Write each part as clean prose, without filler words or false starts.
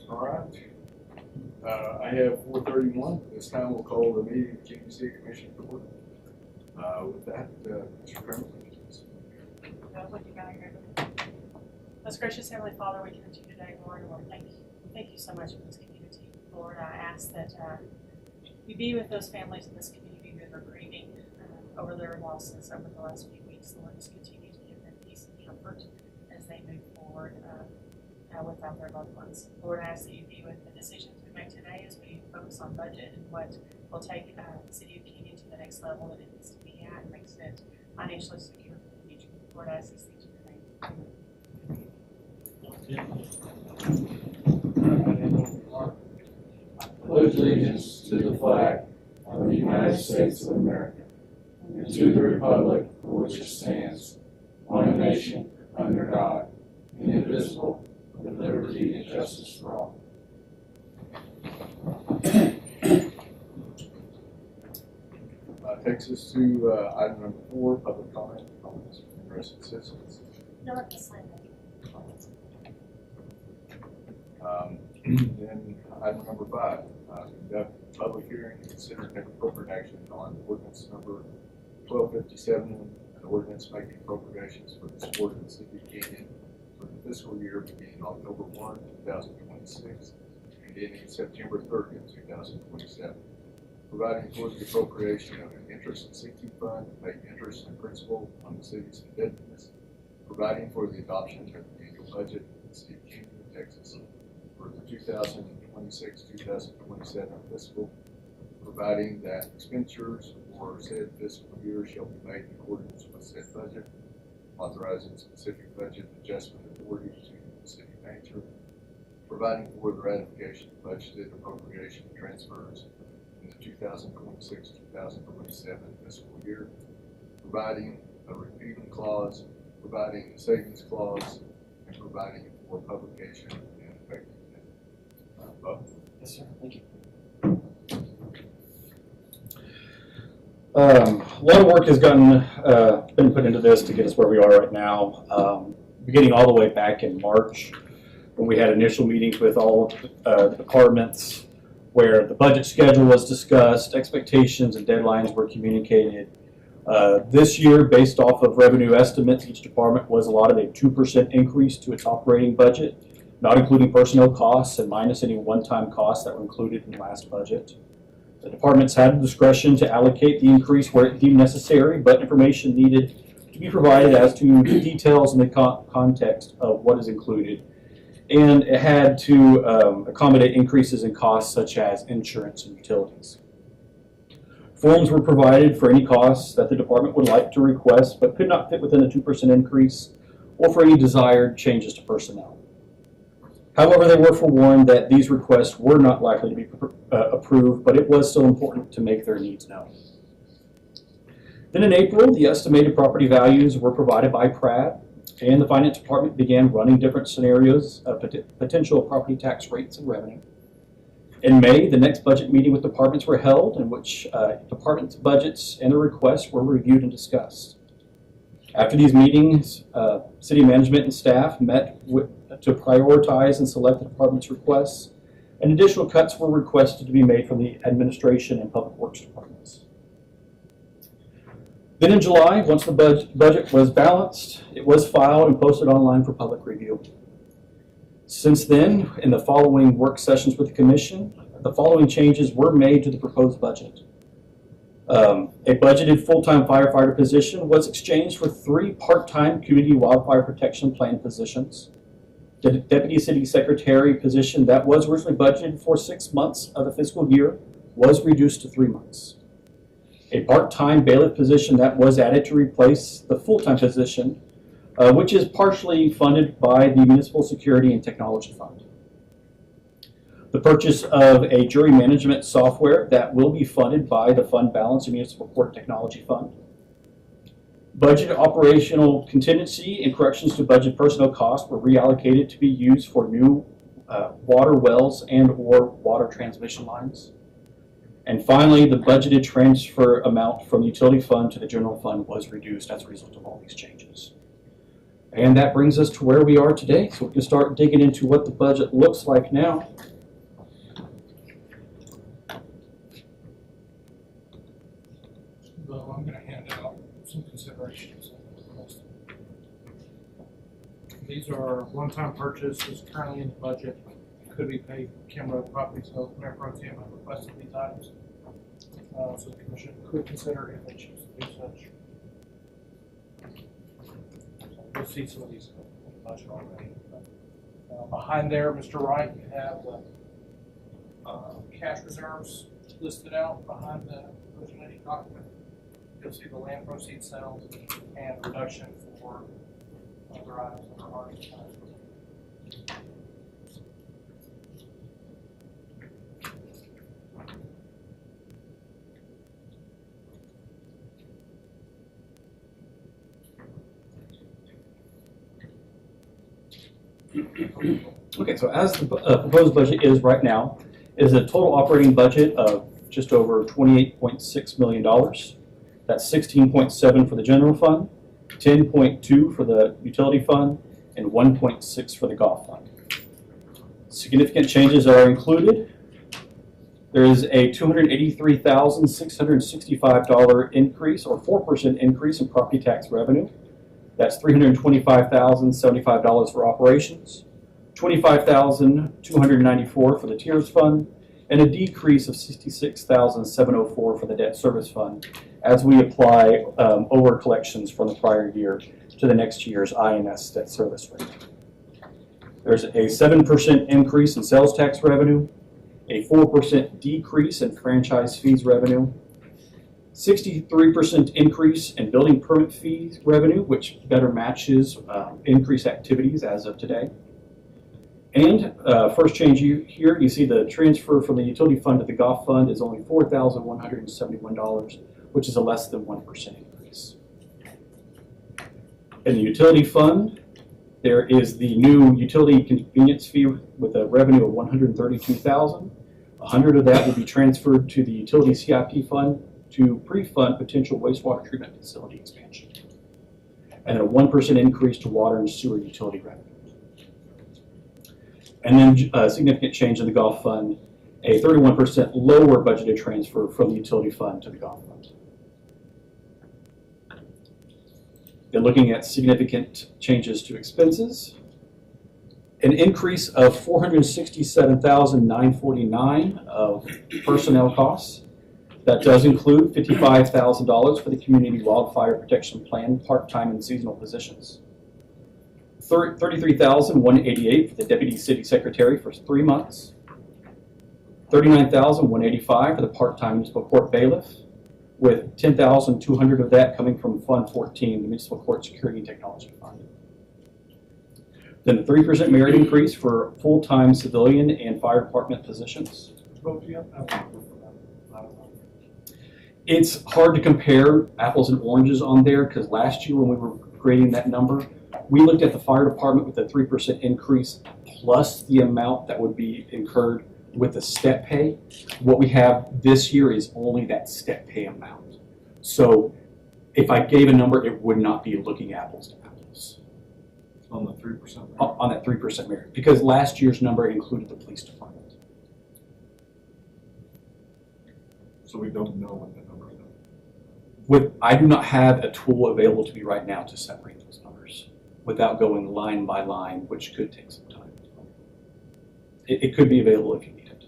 All right. I have 4:31. This time we'll call the meeting of Kansas City Commission to order. With that, Mr. Kramer, please. Most gracious Heavenly Father, we come to you today, Lord. Thank you so much for this community. Lord, I ask that you be with those families in this community that are grieving over their losses over the last few weeks. Lord, just continue to give them peace and comfort as they move forward without their loved ones. Lord, I ask that you be with the decisions we make today as we focus on budget and what will take the city of Kenyon to the next level that it needs to be at and makes it financially secure for the future. Lord, I ask these things in your name. Pledge allegiance to the flag of the United States of America and to the republic for which it stands, one nation, under God, indivisible, with liberty and justice for all. Takes us to item number 4, public comment from interested citizens. No one can sign Then item number 5, conduct a public hearing and consider and take appropriate action on ordinance number 1257, an ordinance making appropriations for the support of the city of Kenyon for the fiscal year beginning October 1, 2026, and ending September 30th, 2027. Providing for the appropriation of an interest and sinking fund to pay interest and principal on the city's indebtedness. Providing for the adoption of the annual budget of the city of Kenyon, Texas for the 2026-2027 fiscal. Providing that expenditures for said fiscal year shall be made in accordance with said budget. Authorizing specific budget adjustment authority to the city manager. Providing for the ratification of budgeted appropriation transfers in the 2026-2027 fiscal year. Providing a repealing clause, providing a savings clause, and providing for publication and effectiveness. Bob? Yes, sir. Thank you. A lot of work has been put into this to get us where we are right now. Beginning all the way back in March, when we had initial meetings with all the departments, where the budget schedule was discussed, expectations and deadlines were communicated. This year, based off of revenue estimates, each department was allotted a 2% increase to its operating budget, not including personnel costs and minus any one-time costs that were included in the last budget. The departments had the discretion to allocate the increase where it deemed necessary, but information needed to be provided as to the details and the context of what is included. And it had to accommodate increases in costs such as insurance and utilities. Forms were provided for any costs that the department would like to request but could not fit within a 2% increase, or for any desired changes to personnel. However, they were forewarned that these requests were not likely to be approved, but it was still important to make their needs known. Then in April, the estimated property values were provided by Pratt, and the finance department began running different scenarios of potential property tax rates and revenue. In May, the next budget meeting with departments were held, in which departments' budgets and their requests were reviewed and discussed. After these meetings, city management and staff met to prioritize and select the department's requests, and additional cuts were requested to be made from the administration and public works departments. Then in July, once the budget was balanced, it was filed and posted online for public review. Since then, in the following work sessions with the commission, the following changes were made to the proposed budget. A budgeted full-time firefighter position was exchanged for 3 part-time community wildfire protection plan positions. The deputy city secretary position that was originally budgeted for 6 months of the fiscal year was reduced to 3 months. A part-time bailiff position that was added to replace the full-time position, which is partially funded by the Municipal Security and Technology Fund. The purchase of a jury management software that will be funded by the fund balance and Municipal Court Technology Fund. Budget operational contingency and corrections to budget personnel costs were reallocated to be used for new water wells and or water transmission lines. And finally, the budgeted transfer amount from the utility fund to the general fund was reduced as a result of all these changes. And that brings us to where we are today. So we can start digging into what the budget looks like now. Well, I'm gonna hand out some considerations. These are one-time purchases currently in the budget, could be paid from Kim Road property sales. Mayor Pro Tem have requested these items. So the commission could consider if they choose to do such. You'll see some of these in the budget already. Behind there, Mr. Wright, you have the cash reserves listed out behind the originating document. You'll see the land proceeds sales and reduction for other items that are already done. Okay, so as the proposed budget is right now, is a total operating budget of just over $28.6 million. That's 16.7 for the general fund, 10.2 for the utility fund, and 1.6 for the golf fund. Significant changes are included. There is a $283,665 increase, or 4% increase in property tax revenue. That's $325,075 for operations, $25,294 for the tiers fund, and a decrease of $66,704 for the debt service fund as we apply over collections from the prior year to the next year's INS debt service rate. There's a 7% increase in sales tax revenue, a 4% decrease in franchise fees revenue, 63% increase in building permit fees revenue, which better matches increased activities as of today. And first change here, you see the transfer from the utility fund to the golf fund is only $4,171, which is a less than 1% increase. In the utility fund, there is the new utility convenience fee with a revenue of $132,000. $100 of that will be transferred to the utility CIP fund to pre-fund potential wastewater treatment facility expansion, and a 1% increase to water and sewer utility revenue. And then a significant change in the golf fund, a 31% lower budgeted transfer from the utility fund to the golf fund. Then looking at significant changes to expenses, an increase of $467,949 of personnel costs. That does include $55,000 for the Community Wildfire Protection Plan part-time and seasonal positions, $33,188 for the Deputy City Secretary for 3 months, $39,185 for the part-time municipal court bailiff, with $10,200 of that coming from Fund 14, the Municipal Court Security and Technology Fund. Then a 3% merit increase for full-time civilian and fire department positions. It's hard to compare apples and oranges on there because last year when we were creating that number, we looked at the fire department with a 3% increase plus the amount that would be incurred with the step pay. What we have this year is only that step pay amount. So if I gave a number, it would not be looking apples to apples. On the 3%? On that 3% merit, because last year's number included the police department. So we don't know what the number is. I do not have a tool available to me right now to separate those numbers without going line by line, which could take some time. It could be available if you need it.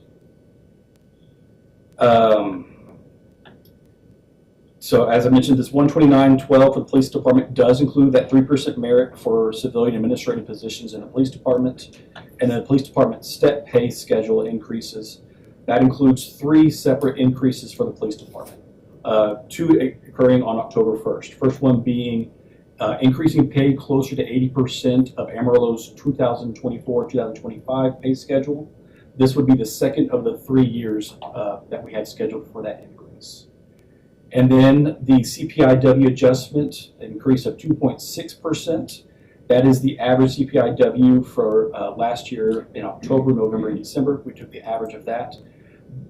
So as I mentioned, this $129.12 for the police department does include that 3% merit for civilian administrative positions in the police department, and then the police department step pay schedule increases. That includes 3 separate increases for the police department, 2 occurring on October 1st. First one being increasing pay closer to 80% of Amarillo's 2024-2025 pay schedule. This would be the second of the 3 years that we had scheduled for that increase. And then the CPIW adjustment, an increase of 2.6%. That is the average CPIW for last year in October, November, and December. We took the average of that.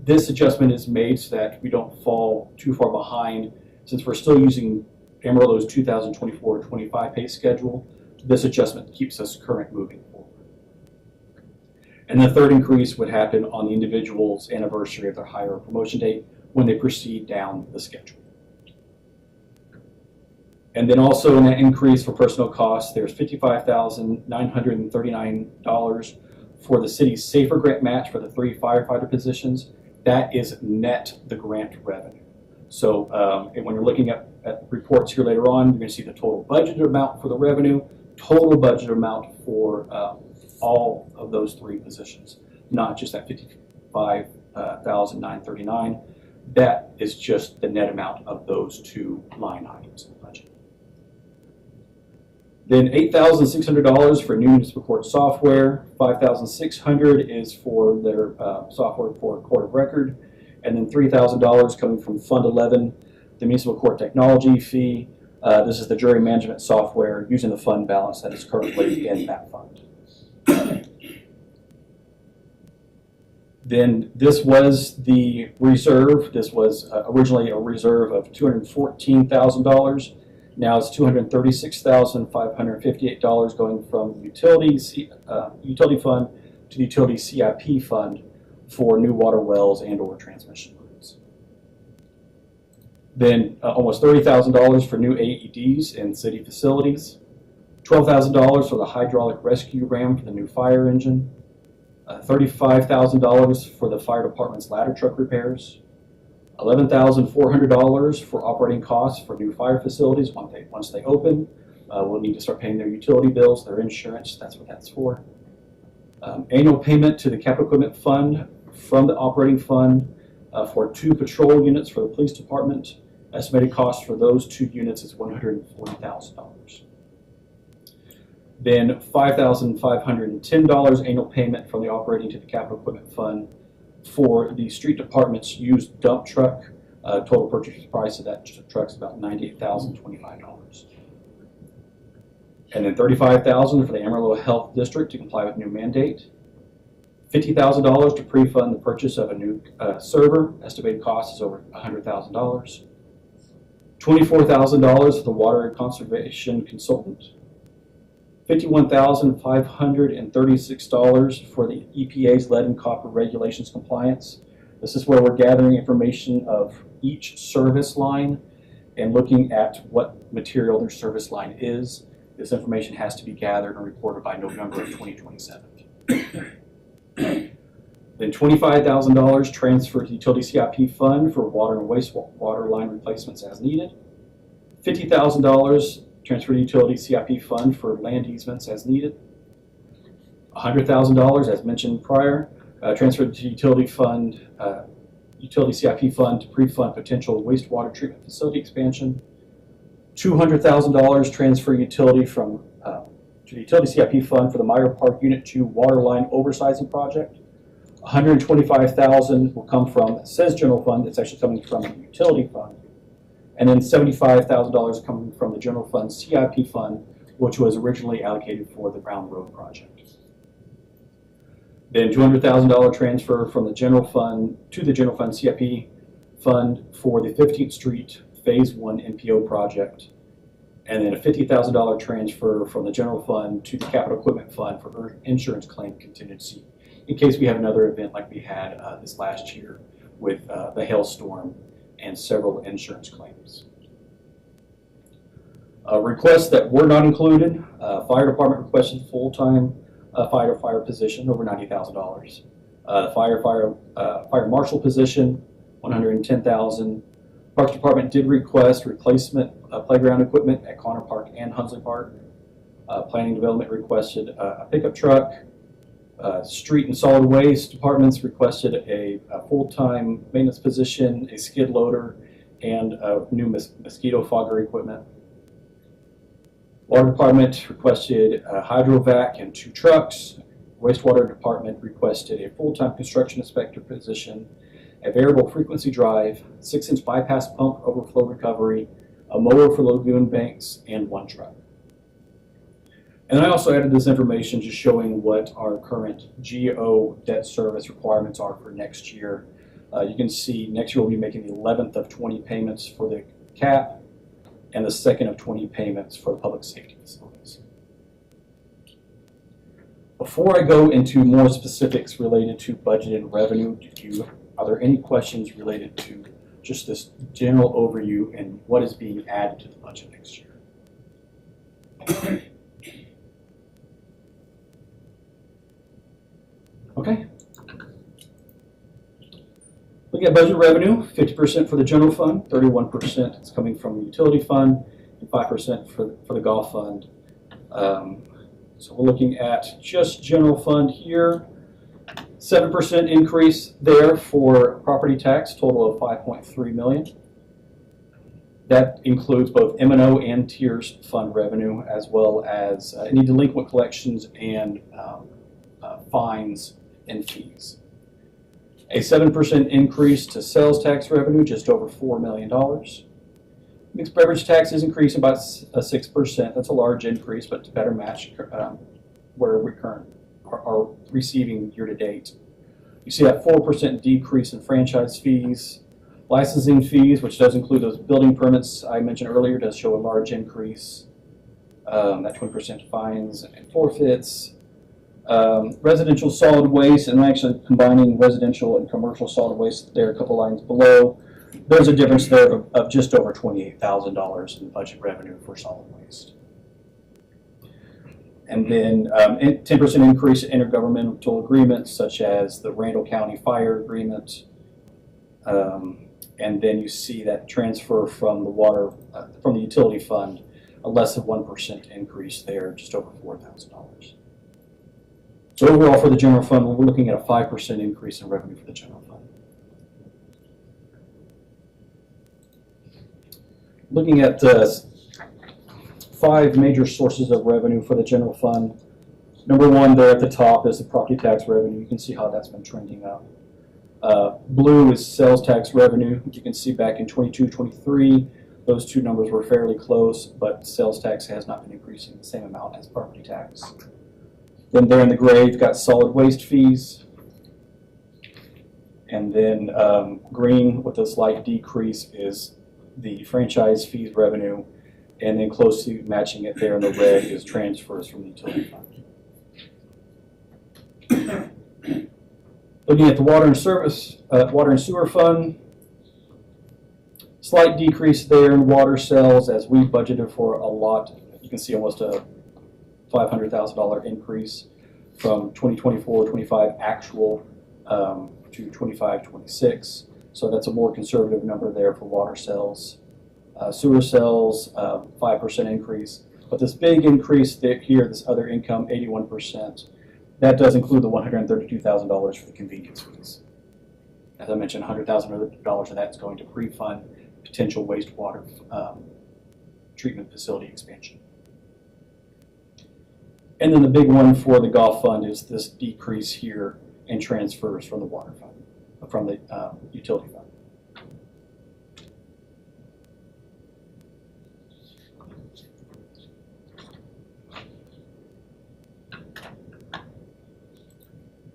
This adjustment is made so that we don't fall too far behind, since we're still using Amarillo's 2024-25 pay schedule. this adjustment keeps us current moving forward. And the third increase would happen on the individual's anniversary of their hire or promotion date when they proceed down the schedule. And then also in that increase for personnel costs, there's $55,939 for the city's SAFER grant match for the 3 firefighter positions. That is net the grant revenue. So and when you're looking at reports here later on, you're going to see the total budgeted amount for the revenue, total budget amount for all of those 3 positions, not just that $55,939. That is just the net amount of those 2 line items in the budget. Then $8,600 for new municipal court software, $5,600 is for their software for court of record, and then $3,000 coming from Fund 11, the municipal court technology fee. This is the jury management software using the fund balance that is currently in that fund. Then this was the reserve. This was originally a reserve of $214,000. Now it's $236,558 going from the utility fund to the utility CIP fund for new water wells and or transmission lines. Then almost $30,000 for new AEDs in city facilities, $12,000 for the hydraulic rescue ram for the new fire engine, $35,000 for the fire department's ladder truck repairs, $11,400 for operating costs for new fire facilities once they open. We'll need to start paying their utility bills, their insurance, that's what that's for. Annual payment to the capital equipment fund from the operating fund for 2 patrol units for the police department. Estimated cost for those 2 units is $140,000. Then $5,510 annual payment from the operating to the capital equipment fund for the street department's used dump truck. Total purchase price of that truck is about $98,025. And then $35,000 for the Amarillo Health District to comply with new mandate. $50,000 to pre-fund the purchase of a new server. Estimated cost is over $100,000. $24,000 for the water conservation consultant. $51,536 for the EPA's lead and copper regulations compliance. This is where we're gathering information of each service line and looking at what material their service line is. This information has to be gathered and reported by November of 2027. Then $25,000 transferred to utility CIP fund for water and wastewater line replacements as needed. $50,000 transferred to utility CIP fund for land easements as needed. $100,000, as mentioned prior, transferred to utility CIP fund to pre-fund potential wastewater treatment facility expansion. $200,000 transfer utility from to the utility CIP fund for the Meyer Park Unit 2 water line oversizing project. $125,000 will come from, it says general fund, it's actually coming from the utility fund. And then $75,000 coming from the general fund CIP fund, which was originally allocated for the Brown Road project. Then $200,000 transfer from the general fund to the general fund CIP fund for the 15th Street Phase 1 NPO project. And then a $50,000 transfer from the general fund to the capital equipment fund for insurance claim contingency in case we have another event like we had this last year with the hailstorm and several insurance claims. Requests that were not included, fire department requested full-time fire position over $90,000. Fire marshal position, $110,000. Parks Department did request replacement playground equipment at Connor Park and Hunsley Park. Planning Development requested a pickup truck. Street and Solid Waste Departments requested a full-time maintenance position, a skid loader, and new mosquito fogger equipment. Water Department requested a hydrovac and 2 trucks. Wastewater Department requested a full-time construction inspector position, a variable frequency drive, 6-inch bypass pump overflow recovery, a mower for lagoon banks, and 1 truck. And then I also added this information just showing what our current GO debt service requirements are for next year. You can see next year we'll be making the 11th of 20 payments for the CAP and the 2nd of 20 payments for the public safety facilities. Before I go into more specifics related to budget and revenue, are there any questions related to just this general overview and what is being added to the budget next year? Okay. Looking at budget revenue, 50% for the general fund, 31% is coming from the utility fund, and 5% for the golf fund. So we're looking at just general fund here, 7% increase there for property tax, total of $5.3 million. That includes both M&O and tiers fund revenue, as well as any delinquent collections and fines and fees. A 7% increase to sales tax revenue, just over $4 million. Mixed beverage tax is increasing about 6%. That's a large increase, but to better match where we currently are receiving year to date. You see that 4% decrease in franchise fees. Licensing fees, which does include those building permits I mentioned earlier, does show a large increase. That 20% fines and forfeits. Residential solid waste, and I'm actually combining residential and commercial solid waste there a couple lines below. There's a difference there of just over $28,000 in budget revenue for solid waste. And then 10% increase in intergovernmental agreements, such as the Randall County Fire Agreement. And then you see that transfer from the water, from the utility fund, a less than 1% increase there, just over $4,000. So overall for the general fund, we're looking at a 5% increase in revenue for the general fund. Looking at 5 major sources of revenue for the general fund. Number one there at the top is the property tax revenue. You can see how that's been trending up. Blue is sales tax revenue. You can see back in 22-23, those two numbers were fairly close, but sales tax has not been increasing the same amount as property tax. Then there in the gray, you've got solid waste fees. And then green with a slight decrease is the franchise fees revenue. And then closely matching it there in the red is transfers from the utility fund. Looking at the water and sewer fund, slight decrease there in water sales as we budgeted for a lot. You can see almost a $500,000 increase from 2024-25 actual to 25-26. So that's a more conservative number there for water sales. Sewer sales, 5% increase. But this big increase here, this other income, 81%, that does include the $132,000 for the convenience fees. As I mentioned, $100,000 of that is going to pre-fund potential wastewater treatment facility expansion. And then the big one for the golf fund is this decrease here in transfers from the water fund, from the utility fund.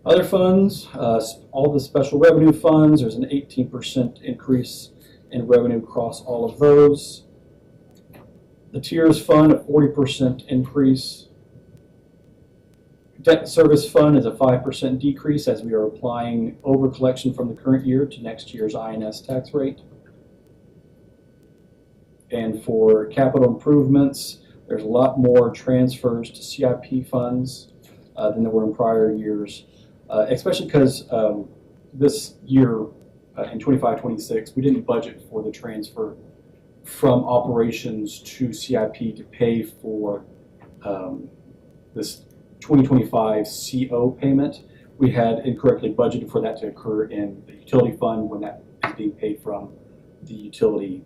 Other funds, all the special revenue funds, there's an 18% increase in revenue across all of those. The tiers fund, a 40% increase. Debt service fund is a 5% decrease as we are applying over collection from the current year to next year's INS tax rate. And for capital improvements, there's a lot more transfers to CIP funds than there were in prior years. Especially because this year, in 25-26, we didn't budget for the transfer from operations to CIP to pay for this 2025 CO payment. We had incorrectly budgeted for that to occur in the utility fund when that is being paid from the utility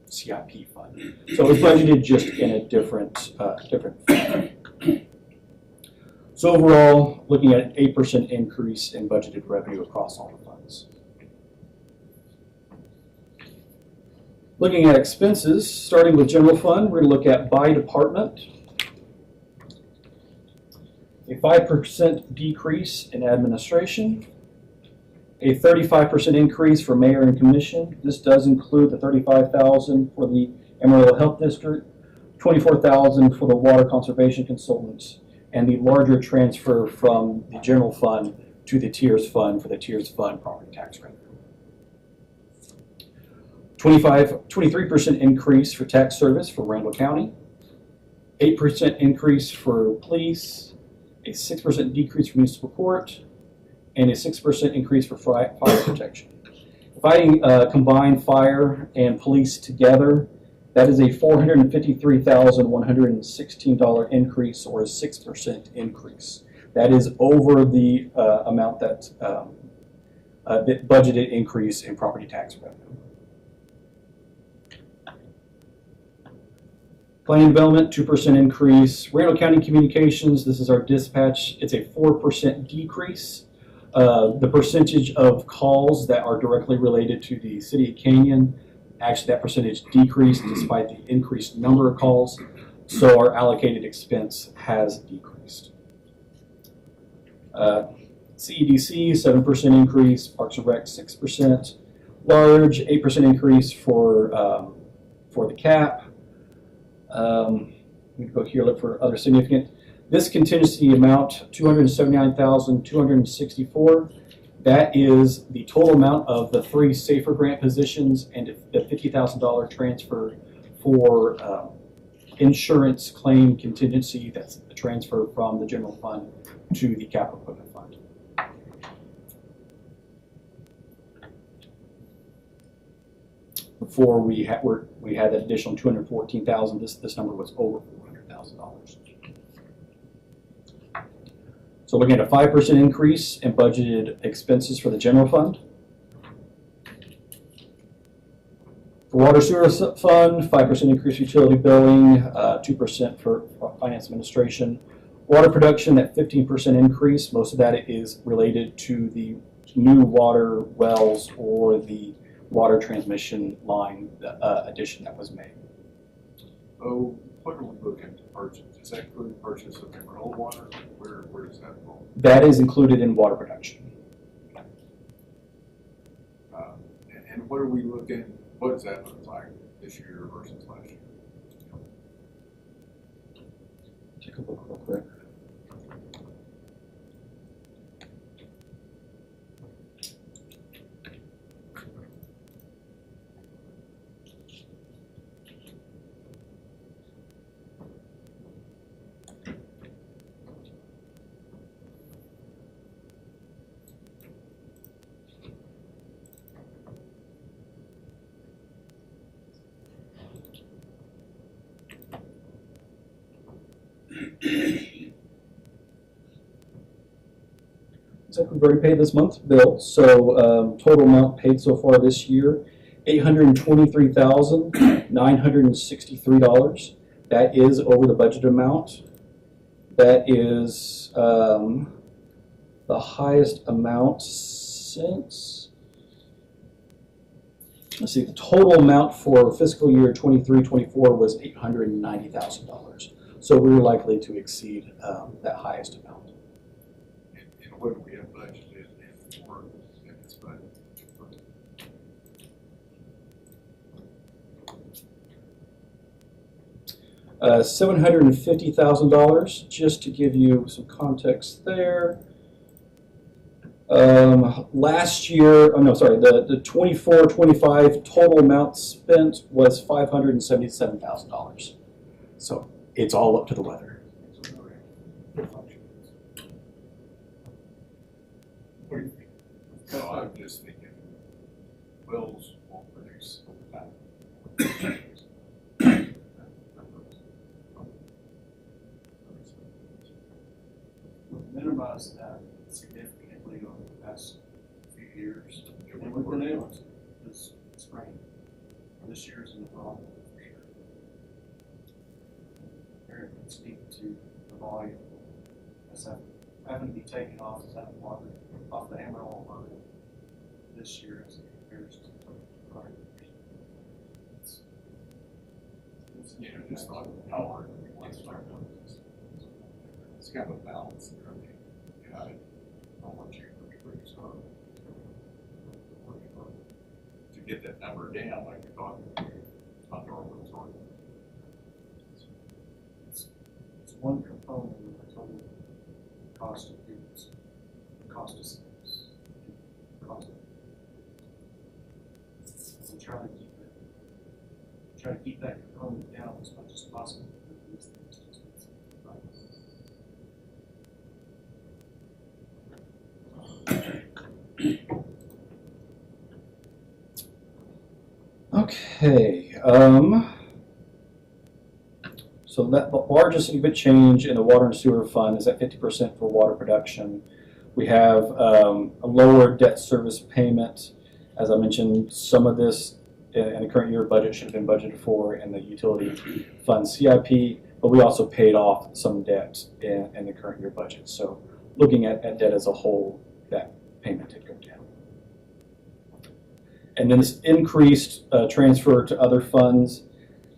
CIP fund. So it was budgeted just in a different fund. So overall, looking at an 8% increase in budgeted revenue across all the funds. Looking at expenses, starting with general fund, we're going to look at by department. A 5% decrease in administration. A 35% increase for mayor and commission. This does include the $35,000 for the Amarillo Health District, $24,000 for the water conservation consultants, and the larger transfer from the general fund to the tiers fund for the tiers fund property tax revenue. 23% increase for tax service for Randall County, 8% increase for police, a 6% decrease for municipal court, and a 6% increase for fire protection. If I combine fire and police together, that is a $453,116 increase, or a 6% increase. That is over the amount that budgeted increase in property tax revenue. Planning development, 2% increase. Randall County Communications, this is our dispatch. It's a 4% decrease. The percentage of calls that are directly related to the city of Canyon, actually that percentage decreased despite the increased number of calls. So our allocated expense has decreased. CEDC, 7% increase. Parks and Rec, 6%. Large, 8% increase for the cap. We go here, look for other significant. This contingency amount, $279,264. That is the total amount of the 3 SAFER grant positions and the $50,000 transfer for insurance claim contingency. That's the transfer from the general fund to the capital equipment fund. Before we had that additional $214,000. This number was over $400,000. So looking at a 5% increase in budgeted expenses for the general fund. For water sewer fund, 5% increase utility billing, 2% for finance administration. Water production, that 15% increase, most of that is related to the new water wells or the water transmission line addition that was made. Oh, what are we looking to purchase? Does that include purchase of mineral water? Where does that fall? That is included in water production. And what are we looking, what does that look like this year versus last year? Take a look real quick. Looks like we've already paid this month's bill. So total amount paid so far this year, $823,963. That is over the budget amount. That is the highest amount since, let's see, the total amount for fiscal year 23-24 was $890,000. So we're likely to exceed that highest amount. And what do we have budgeted for in this budget? $750,000, just to give you some context there. Last year, the 24-25 total amount spent was $577,000. So it's all up to the weather. What do you think? No, I'm just thinking wells won't produce that. We've minimized that significantly over the past few years. And we've been able to this spring. This year's in the problem for sure. Eric can speak to the volume that's having to be taken off of that water, off the Amarillo line this year as it compares to prior years. Just not how hard we want to start doing this. It's kind of a balance there. I mean, I don't want you to be pretty strong. To get that number down, like you're talking about, it's not normal, it's hard. It's one component of the total cost us. Cost. So try to keep that component down as much as possible. Okay, so that the largest significant change in the water and sewer fund is at 50% for water production. We have a lower debt service payment. As I mentioned, some of this in the current year budget should have been budgeted for in the utility fund CIP, but we also paid off some debt in the current year budget. So looking at debt as a whole, that payment did go down. And then this increased transfer to other funds,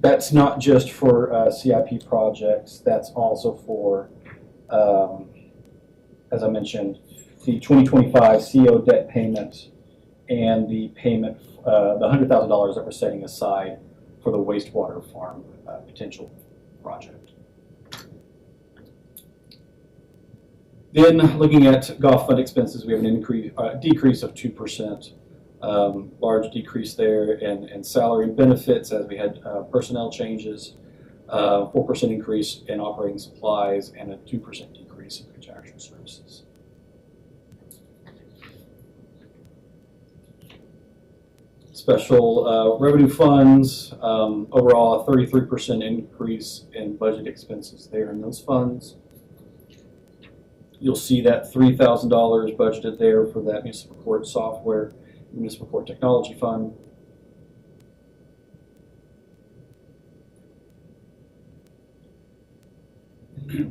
that's not just for CIP projects, that's also for, as I mentioned, the 2025 CO debt payment and the payment, the $100,000 that we're setting aside for the wastewater farm potential project. Then looking at golf fund expenses, we have an decrease of 2%. Large decrease there in salary and benefits as we had personnel changes, 4% increase in operating supplies, and a 2% decrease in contractual services. Special revenue funds, overall a 33% increase in budget expenses there in those funds. You'll see that $3,000 budgeted there for that municipal court software, Municipal Court Technology Fund.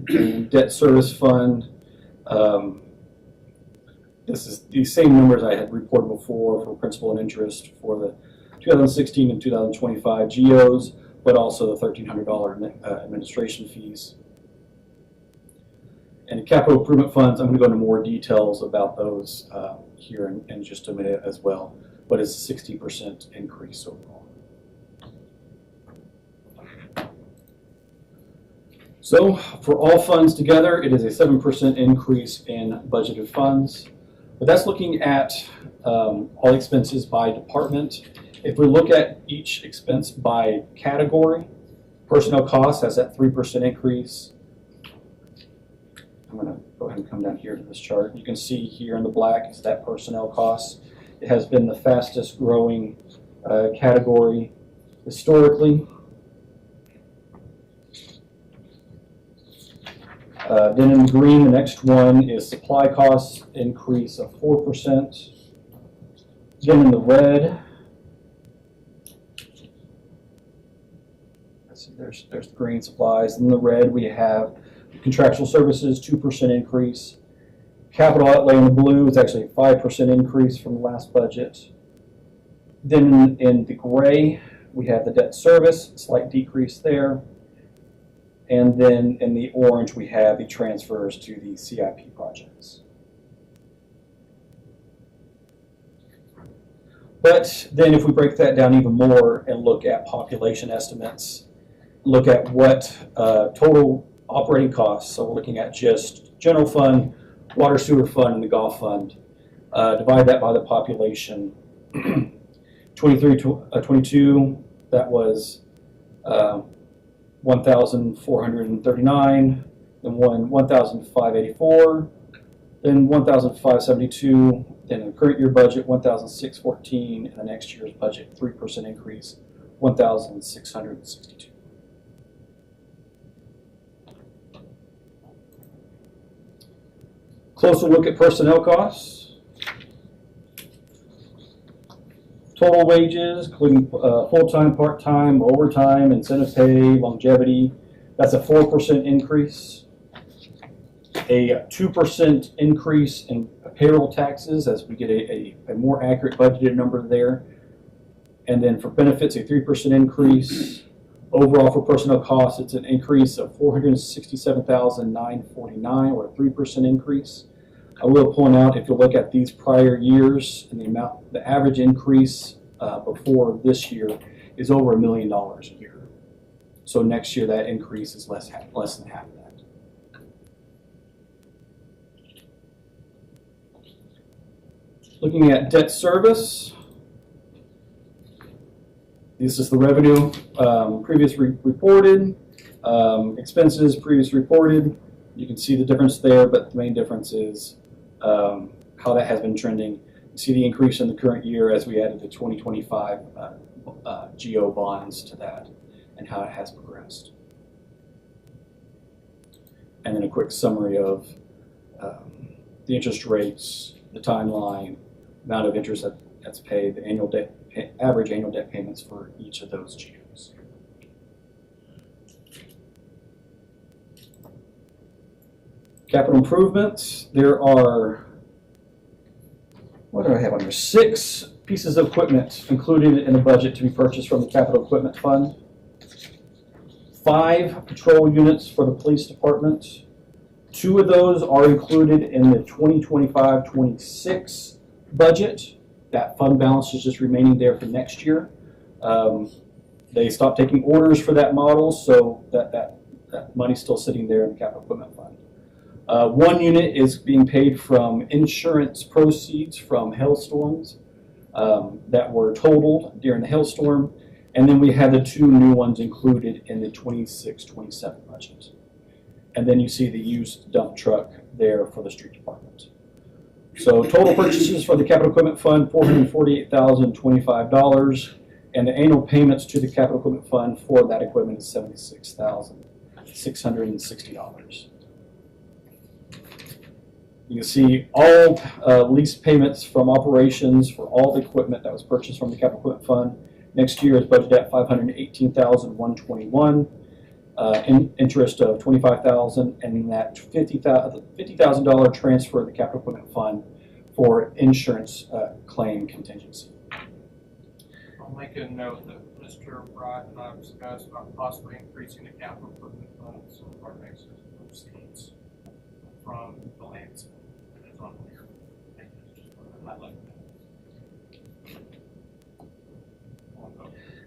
And debt service fund. This is the same numbers I had reported before for principal and interest for the 2016 and 2025 GOs, but also the $1,300 administration fees. And capital improvement funds, I'm going to go into more details about those here in just a minute as well, but it's a 60% increase overall. So for all funds together, it is a 7% increase in budgeted funds, but that's looking at all expenses by department. If we look at each expense by category, personnel costs has that 3% increase. I'm going to go ahead and come down here to this chart. You can see here in the black is that personnel costs. It has been the fastest growing category historically. Then in green, the next one is supply costs increase of 4%. Again in the red, let's see, there's the green supplies. In the red, we have contractual services, 2% increase. Capital outlay in the blue is actually a 5% increase from the last budget. Then in the gray, we have the debt service, slight decrease there. And then in the orange, we have the transfers to the CIP projects. But then if we break that down even more and look at population estimates, look at what total operating costs, so we're looking at just general fund, water sewer fund, and the golf fund. Divide that by the population. 22, that was 1,439, then 1,584, then 1,572, then in the current year budget 1,614, and the next year's budget 3% increase, 1,662. Closer look at personnel costs. Total wages, including full-time, part-time, overtime, incentive pay, longevity, that's a 4% increase. A 2% increase in payroll taxes as we get a more accurate budgeted number there. And then for benefits, a 3% increase. Overall for personnel costs, it's an increase of $467,949, or a 3% increase. I will point out, if you look at these prior years and the average increase before this year is over $1 million a year. So next year that increase is less than half of that. Looking at debt service, this is the revenue previously reported, expenses previously reported. You can see the difference there, but the main difference is how that has been trending. You see the increase in the current year as we added the 2025 GO bonds to that and how it has progressed. And then a quick summary of the interest rates, the timeline, amount of interest that's paid, the annual debt, average annual debt payments for each of those GOs. Capital improvements, there are, what do I have on here? 6 pieces of equipment included in the budget to be purchased from the capital equipment fund. 5 patrol units for the police department. 2 of those are included in the 2025-26 budget. That fund balance is just remaining there for next year. They stopped taking orders for that model, so that money's still sitting there in the capital equipment fund. 1 unit is being paid from insurance proceeds from hailstorms that were totaled during the hailstorm, and then we have the 2 new ones included in the 26-27 budget. And then you see the used dump truck there for the street department. So total purchases for the capital equipment fund, $448,025, and the annual payments to the capital equipment fund for that equipment is $76,660. You can see all lease payments from operations for all the equipment that was purchased from the capital equipment fund. Next year is budgeted at $518,121. Interest of $25,000, and that $50,000 transfer of the capital equipment fund for insurance claim contingency. I'll make a note that Mr. Wright and I have discussed about possibly increasing the capital equipment fund some of our excess proceeds from the land sale. That is on here. I'd like that.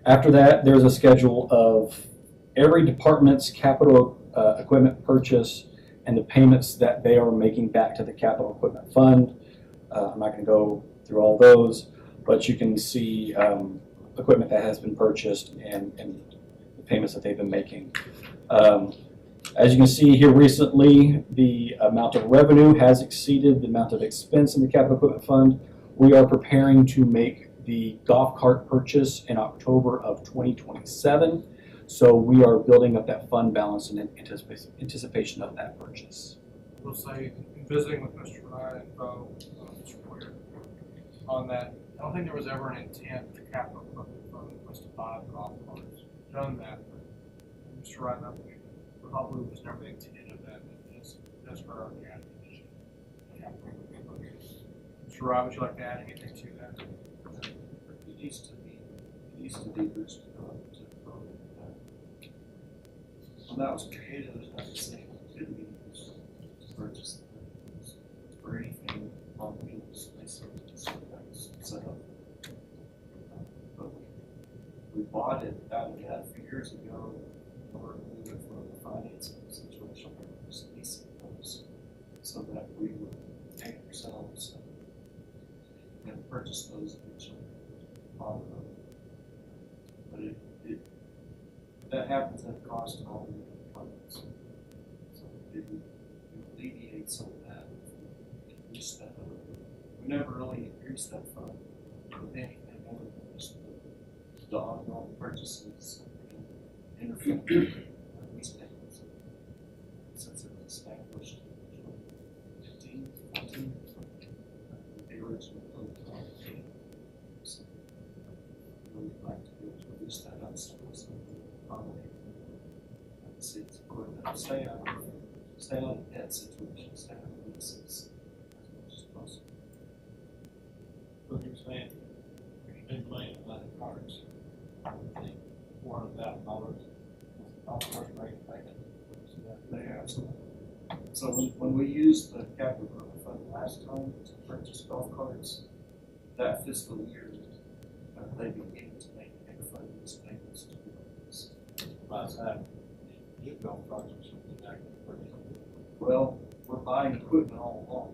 After that, there's a schedule of every department's capital equipment purchase and the payments that they are making back to the capital equipment fund. I'm not going to go through all those, but you can see equipment that has been purchased and the payments that they've been making. As you can see here recently, the amount of revenue has exceeded the amount of expense in the capital equipment fund. We are preparing to make the golf cart purchase in October of 2027. So we are building up that fund balance in anticipation of that purchase. We'll say, in visiting with Mr. Wright and Bo, Mr. Boyer, on that, I don't think there was ever an intent the capital equipment fund was to buy golf carts. Done that, but Mr. Wright and I probably was never the intent of that. That's for our admonition. Mr. Wright, would you like to add anything to that? It used to be boosted up to when that was created, it was not the same. It could be used to purchase for anything on wheels, basically, so that's set up. But we bought it out of that a few years ago in order to move it from the financing situation, just leasing those, so that we would pay ourselves and purchase those eventually on the road. But that happens at a cost in all the departments. So it would alleviate some of that. Increase that. We never really increased that fund with anything other than just the ongoing purchases and interfering lease payments. Since it was established in 2015, 14, the original code. So we would like to be able to reduce that up so it's equipment, stay on debt situation, stay on leases as much as possible. What you're saying, you've been playing a lot of cards. I would think $400,000 on first rate payment. They have some. So when we used the capital equipment fund last time to purchase golf carts, that fiscal year, they began to make fund lease payments to do this. By the time you go cards or something like that. Well, we're buying equipment all along.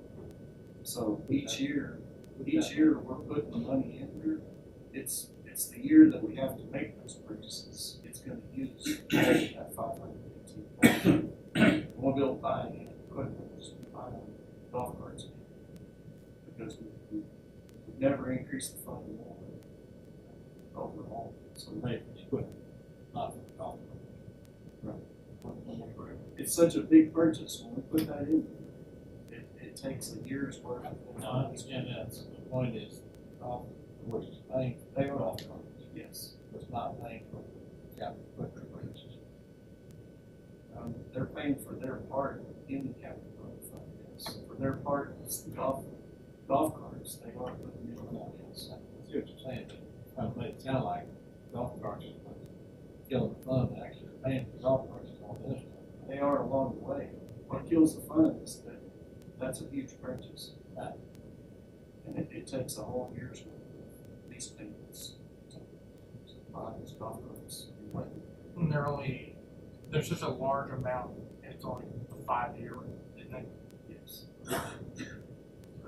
So each year, each year we're putting the money in here, it's the year that we have to make those purchases, it's gonna use that $515,000. Won't be able to buy any equipment, we'll just be buying golf carts. Because we've never increased the fund more overall, so They quit, not for golf. it's such a big purchase, when we put that in, it takes a year's worth of. Now, I understand that, so the point is, golf, which is paying for their golf carts, Yes, was not paying for capital equipment purchases. they're paying for their part in the capital equipment fund, yes, for their part, it's the golf carts, they are putting in on that, yes. I see what you're saying, but I made it sound like golf carts is what's killing the fund, actually paying for golf carts is all this. They are along the way. What kills the fund is that that's a huge purchase. Right. And it takes a whole year's worth of lease payments to buy those golf carts. And there's just a large amount, and it's only a 5-year, isn't it? Yes.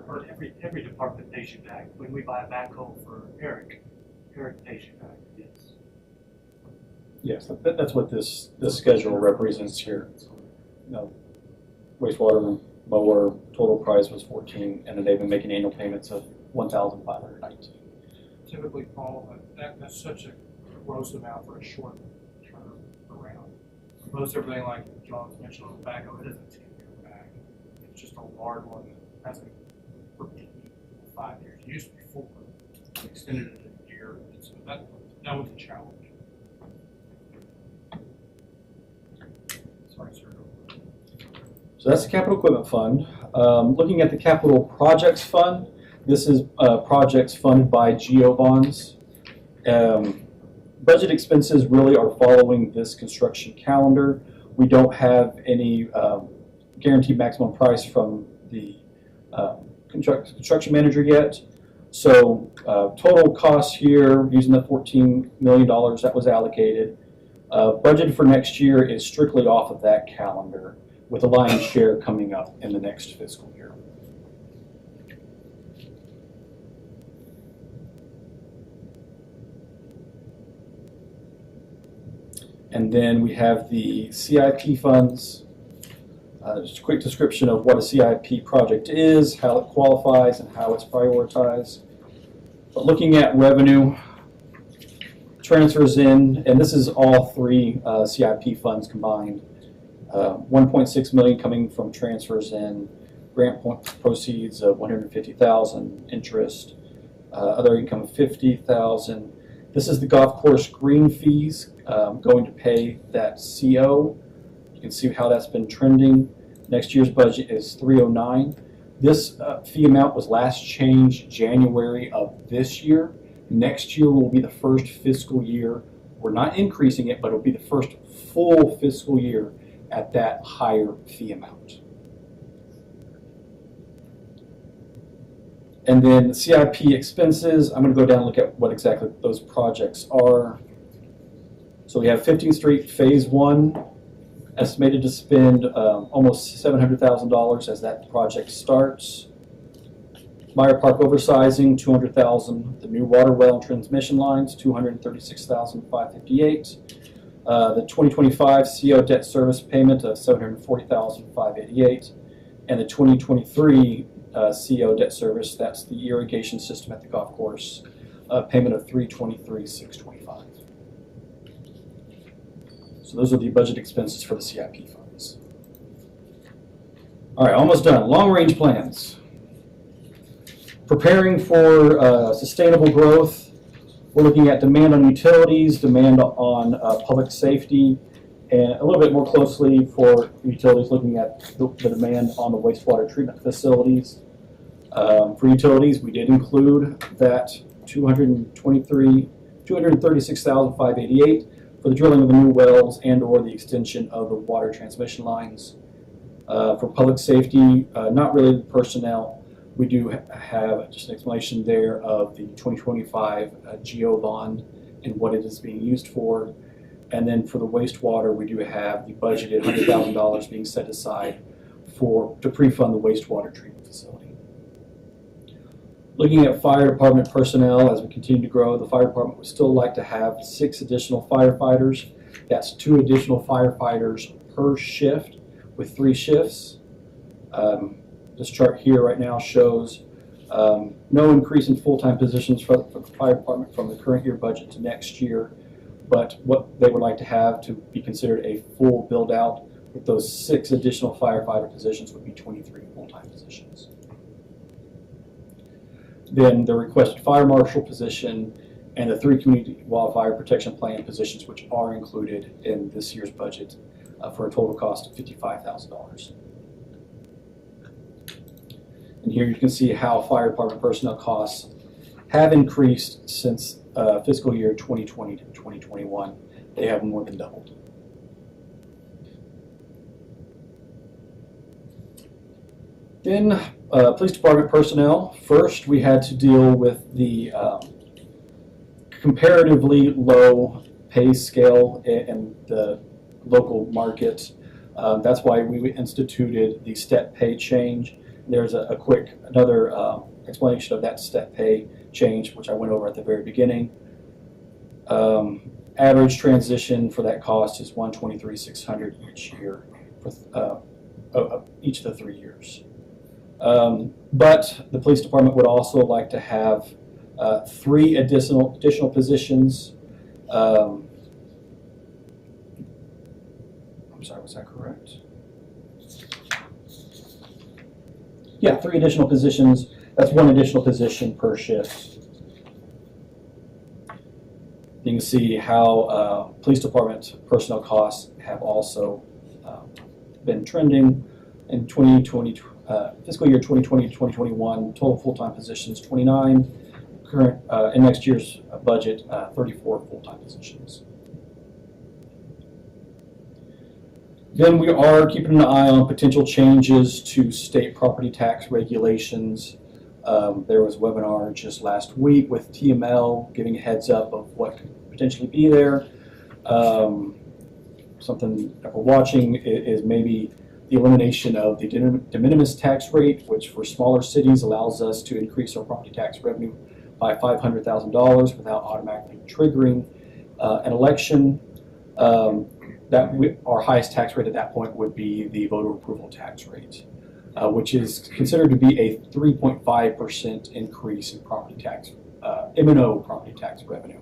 Or every department pays you back. When we buy a backhoe for Eric pays you back. Yes. Yes, that's what this schedule represents here. You know, wastewater mower total price was 14, and then they've been making annual payments of 1,519. Typically, Paul, that's such a gross amount for a short term around. Most everything, like John's mentioned on the backhoe, it is a 10-year back. It's just a large one that hasn't repeated 5 years. It used to be 4, extended it a year, and so that was a challenge. Sorry, sir. So that's the capital equipment fund. Looking at the capital projects fund, this is projects funded by GEO bonds. Budget expenses really are following this construction calendar. We don't have any guaranteed maximum price from the construction manager yet. So total costs here, using the $14 million that was allocated, budget for next year is strictly off of that calendar, with the lion's share coming up in the next fiscal year. And then we have the CIP funds. Just a quick description of what a CIP project is, how it qualifies, and how it's prioritized. But looking at revenue, transfers in, and this is all 3 CIP funds combined. 1.6 million coming from transfers in, grant proceeds of 150,000, interest, other income of 50,000. This is the golf course green fees going to pay that CO. You can see how that's been trending. Next year's budget is 309. This fee amount was last changed January of this year. Next year will be the first fiscal year. We're not increasing it, but it'll be the first full fiscal year at that higher fee amount. And then the CIP expenses, I'm going to go down and look at what exactly those projects are. So we have 15th Street Phase 1, estimated to spend almost $700,000 as that project starts. Meyer Park oversizing, $200,000. The new water well and transmission lines, $236,558. The 2025 CO debt service payment of $740,588, and the 2023 CO debt service, that's the irrigation system at the golf course, payment of $323,625. So those are the budget expenses for the CIP funds. All right, almost done. Long-range plans. Preparing for sustainable growth. We're looking at demand on utilities, demand on public safety, and a little bit more closely for utilities, looking at the demand on the wastewater treatment facilities. For utilities, we did include that $236,588 for the drilling of the new wells and or the extension of the water transmission lines. For public safety, not really the personnel. We do have just an explanation there of the 2025 GEO bond and what it is being used for. And then for the wastewater, we do have the budgeted $100,000 being set aside to pre-fund the wastewater treatment facility. Looking at fire department personnel, as we continue to grow, the fire department would still like to have 6 additional firefighters. That's 2 additional firefighters per shift with 3 shifts. This chart here right now shows no increase in full-time positions for the fire department from the current year budget to next year, but what they would like to have to be considered a full build-out with those 6 additional firefighter positions would be 23 full-time positions. Then the requested fire marshal position and the 3 community wildfire protection plan positions, which are included in this year's budget for a total cost of $55,000. And here you can see how fire department personnel costs have increased since fiscal year 2020 to 2021. They have more than doubled. Then police department personnel. First, we had to deal with the comparatively low pay scale in the local market. That's why we instituted the step pay change. There's another explanation of that step pay change, which I went over at the very beginning. Average transition for that cost is $123,600 each year for each of the 3 years. But the police department would also like to have 3 additional positions. I'm sorry, was that correct? Yeah, 3 additional positions. That's 1 additional position per shift. You can see how police department personnel costs have also been trending in 2020. Fiscal year 2020 to 2021, total full-time positions 29, current in next year's budget 34 full-time positions. Then we are keeping an eye on potential changes to state property tax regulations. There was a webinar just last week with TML giving a heads up of what could potentially be there. Something that we're watching is maybe the elimination of the de minimis tax rate, which for smaller cities allows us to increase our property tax revenue by $500,000 without automatically triggering an election. Our highest tax rate at that point would be the voter approval tax rate, which is considered to be a 3.5% increase in property tax, M&O property tax revenue.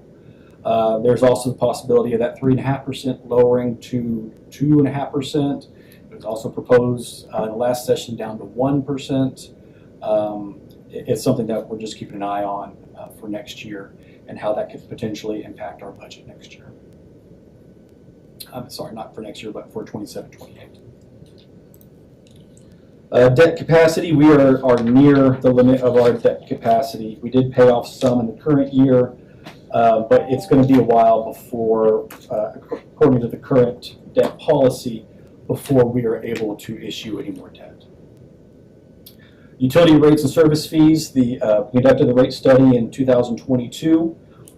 There's also the possibility of that 3.5% lowering to 2.5%. It was also proposed in the last session down to 1%. It's something that we're just keeping an eye on for next year and how that could potentially impact our budget next year. I'm sorry, not for next year, but for 27-28. Debt capacity, we are near the limit of our debt capacity. We did pay off some in the current year, but it's going to be a while before, according to the current debt policy, before we are able to issue any more debt. Utility rates and service fees, we conducted the rate study in 2022,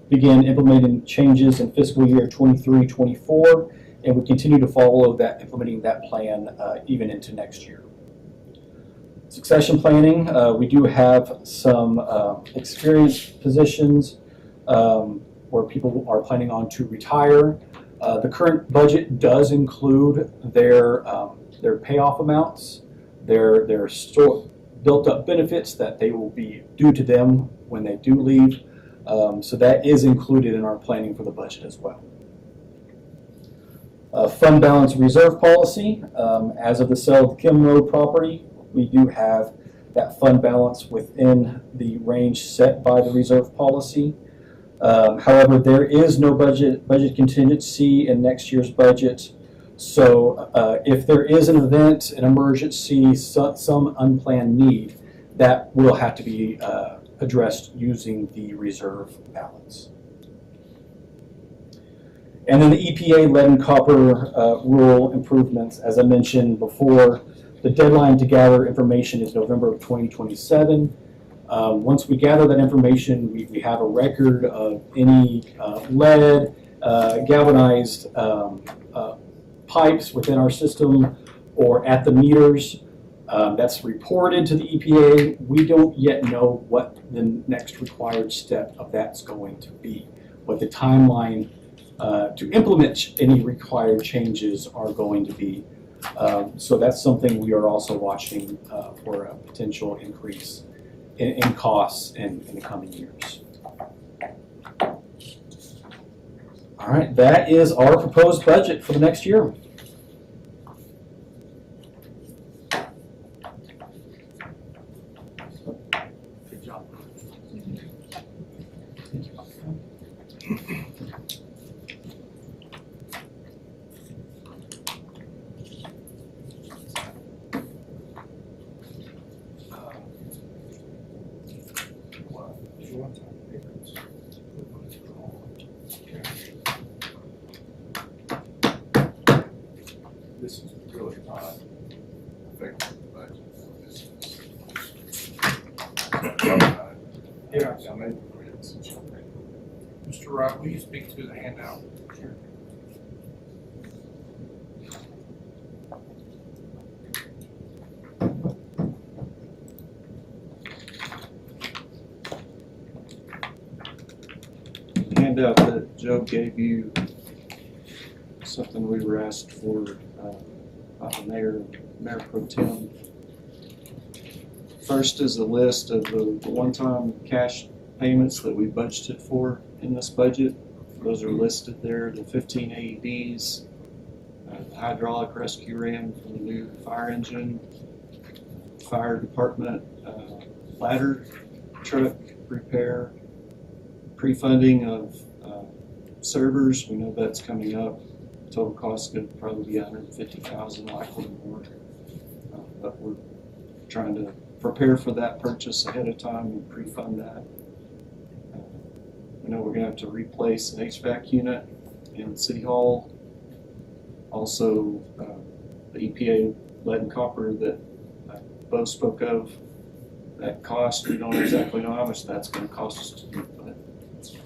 began implementing changes in fiscal year 23-24, and we continue to follow that, implementing that plan even into next year. Succession planning, we do have some experienced positions where people are planning on to retire. The current budget does include their payoff amounts, their built-up benefits that they will be due to them when they do leave. So that is included in our planning for the budget as well. Fund balance reserve policy. As of the sale of the Kim Road property, we do have that fund balance within the range set by the reserve policy. However, there is no budget contingency in next year's budget. So if there is an event, an emergency, some unplanned need, that will have to be addressed using the reserve balance. And then the EPA lead and copper rule improvements, as I mentioned before, the deadline to gather information is November of 2027. Once we gather that information, we have a record of any lead, galvanized pipes within our system or at the meters. That's reported to the EPA. We don't yet know what the next required step of that's going to be, what the timeline to implement any required changes are going to be. So that's something we are also watching for a potential increase in costs in the coming years. All right, that is our proposed budget for the next year. Good job. This is really not affecting the budget. This is. Yeah. I made the grants. Mr. Wright, will you speak to the handout? Sure. The handout that Joe gave you, something we were asked for by the Mayor Pro Tem. First is a list of the one-time cash payments that we budgeted for in this budget. Those are listed there, the 15 AEDs, the hydraulic rescue ram for the new fire engine, fire department ladder truck repair, pre-funding of servers. We know that's coming up. Total cost is going to probably be $150,000, likely more. But we're trying to prepare for that purchase ahead of time and pre-fund that. I know we're going to have to replace an HVAC unit in City Hall. Also, the EPA lead and copper that Bo spoke of, that cost, we don't exactly know how much that's going to cost us to do, but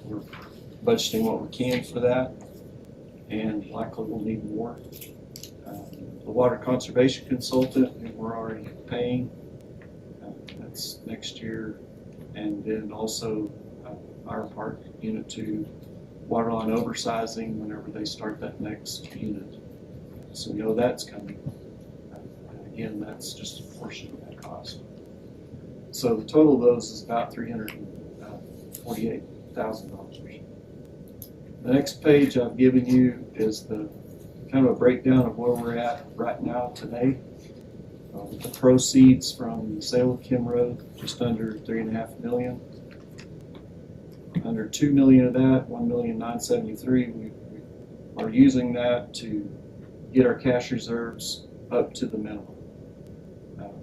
we're budgeting what we can for that, and likely we'll need more. The water conservation consultant, we're already paying. That's next year. And then also Fire Park Unit 2 water line oversizing whenever they start that next unit. So we know that's coming. And again, that's just a portion of that cost. So the total of those is about $348,000. The next page I've given you is the kind of a breakdown of where we're at right now today. The proceeds from the sale of Kim Road, just under $3.5 million. Under $2 million of that, $1,973,000, we are using that to get our cash reserves up to the minimum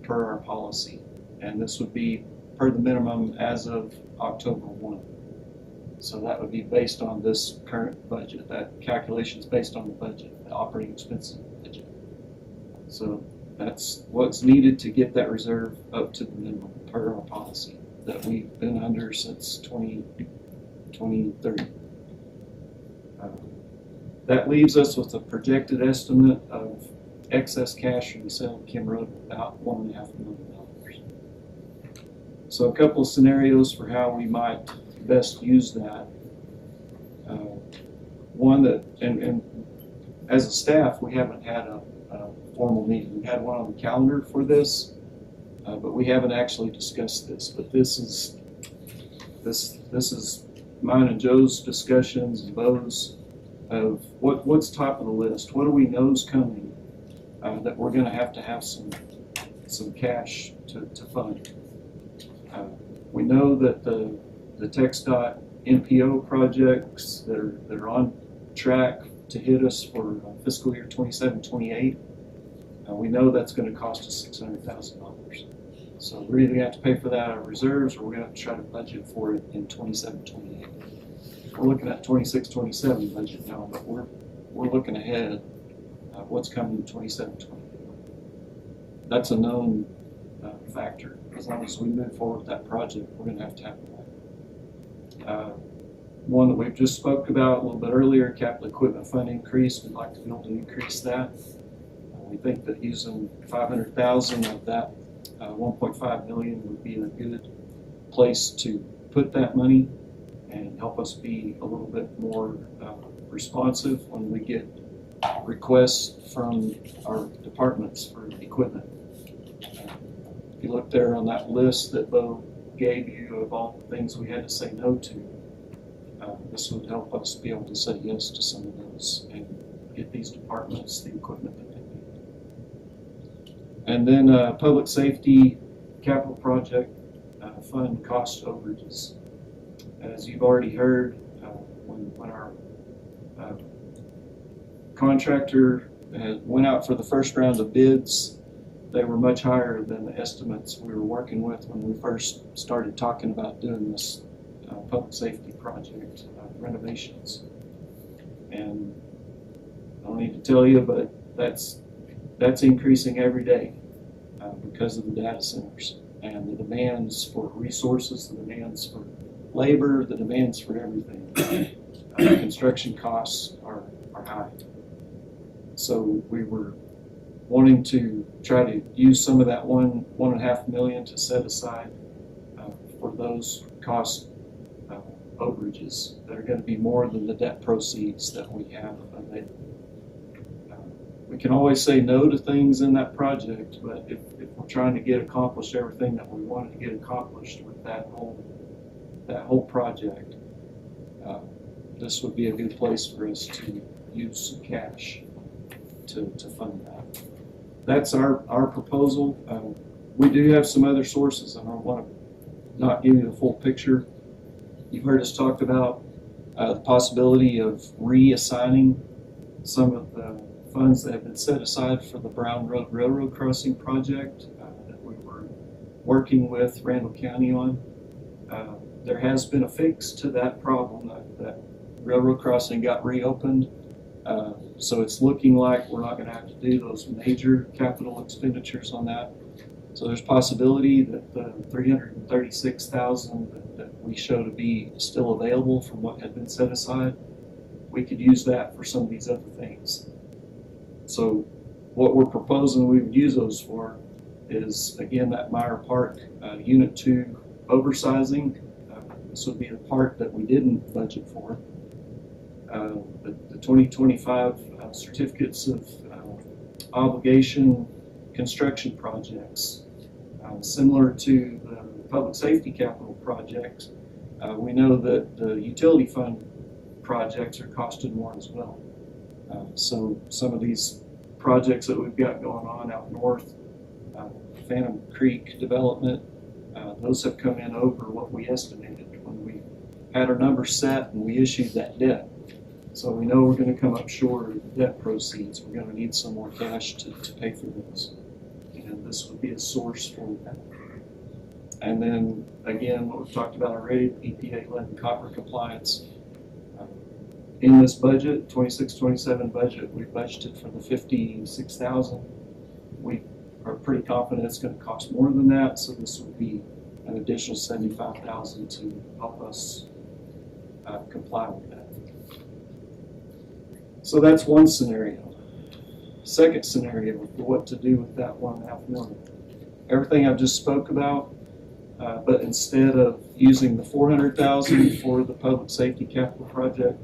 per our policy. And this would be per the minimum as of October 1. So that would be based on this current budget. That calculation is based on the budget, the operating expenses budget. So that's what's needed to get that reserve up to the minimum per our policy that we've been under since 2030. That leaves us with a projected estimate of excess cash from the sale of Kim Road of about $1.5 million. So a couple of scenarios for how we might best use that. One that, and as a staff, we haven't had a formal meeting. We had one on the calendar for this, but we haven't actually discussed this. But this is mine and Joe's discussions and Bo's of what's top of the list. What do we know is coming that we're going to have some cash to fund. We know that the TxDOT MPO projects that are on track to hit us for fiscal year 27-28. We know that's going to cost us $600,000. So we're either going to have to pay for that out of reserves, or we're going to have to try to budget for it in 27-28. We're looking at 26-27 budget now, but we're looking ahead at what's coming in 27-28. That's a known factor. As long as we move forward with that project, we're going to have that. One that we've just spoke about a little bit earlier, capital equipment fund increase. We'd like to be able to increase that. We think that using 500,000 of that 1.5 million would be a good place to put that money and help us be a little bit more responsive when we get requests from our departments for equipment. If you look there on that list that Bo gave you of all the things we had to say no to, this would help us be able to say yes to some of those and get these departments the equipment that they need. And then public safety capital project fund cost overages. As you've already heard, when our contractor went out for the first round of bids, they were much higher than the estimates we were working with when we first started talking about doing this public safety project renovations. And I don't need to tell you, but that's increasing every day because of the data centers and the demands for resources, the demands for labor, the demands for everything. Construction costs are high. So we were wanting to try to use some of that $1.5 million to set aside for those cost overages that are going to be more than the debt proceeds that we have available. We can always say no to things in that project, but if we're trying to get accomplished everything that we wanted to get accomplished with that whole project, this would be a good place for us to use some cash to fund that. That's our proposal. We do have some other sources, and I want to not give you the full picture. You've heard us talk about the possibility of reassigning some of the funds that have been set aside for the Brown Road Railroad Crossing project that we were working with Randall County on. There has been a fix to that problem. That railroad crossing got reopened, so it's looking like we're not going to have to do those major capital expenditures on that. So there's possibility that the $336,000 that we show to be still available from what had been set aside, we could use that for some of these other things. So what we're proposing we would use those for is, again, that Meyer Park Unit 2 oversizing. This would be the part that we didn't budget for. The 2025 certificates of obligation construction projects. Similar to the public safety capital project, we know that the utility fund projects are costing more as well. So some of these projects that we've got going on out north, Phantom Creek development, those have come in over what we estimated when we had our numbers set and we issued that debt. So we know we're going to come up short of the debt proceeds. We're going to need some more cash to pay for those. And this would be a source for that. And then, again, what we've talked about already, EPA lead and copper compliance. In this budget, 26-27 budget, we budgeted for the $56,000. We are pretty confident it's going to cost more than that, so this would be an additional $75,000 to help us comply with that. So that's one scenario. Second scenario, what to do with that $1.5 million. Everything I've just spoke about, but instead of using the $400,000 for the public safety capital project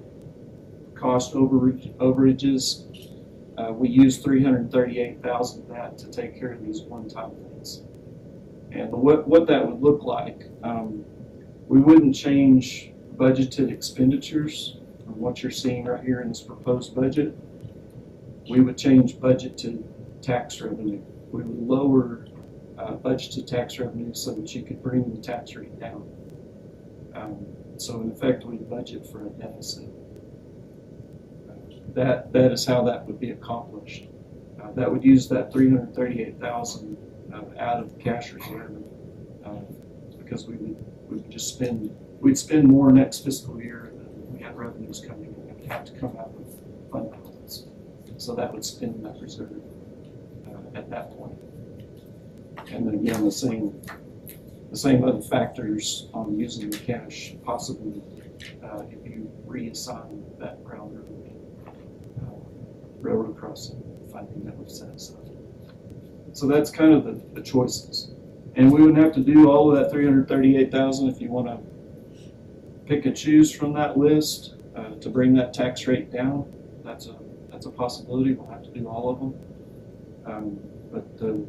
cost overages, we use $338,000 of that to take care of these one-time things. And what that would look like, we wouldn't change budgeted expenditures from what you're seeing right here in this proposed budget. We would change budget to tax revenue. We would lower budgeted tax revenue so that you could bring the tax rate down. So in effect, we budget for a deficit. That is how that would be accomplished. That would use that $338,000 out of cash reserve because we'd just spend more next fiscal year than we have revenues coming in. It would have to come out of fund balance. So that would spend that reserve at that point. And then again, the same other factors on using the cash, possibly if you reassign that Brown Road railroad crossing funding that we've set aside. So that's kind of the choices. And we would have to do all of that 338,000 if you want to pick and choose from that list to bring that tax rate down. That's a possibility. We'll have to do all of them. But the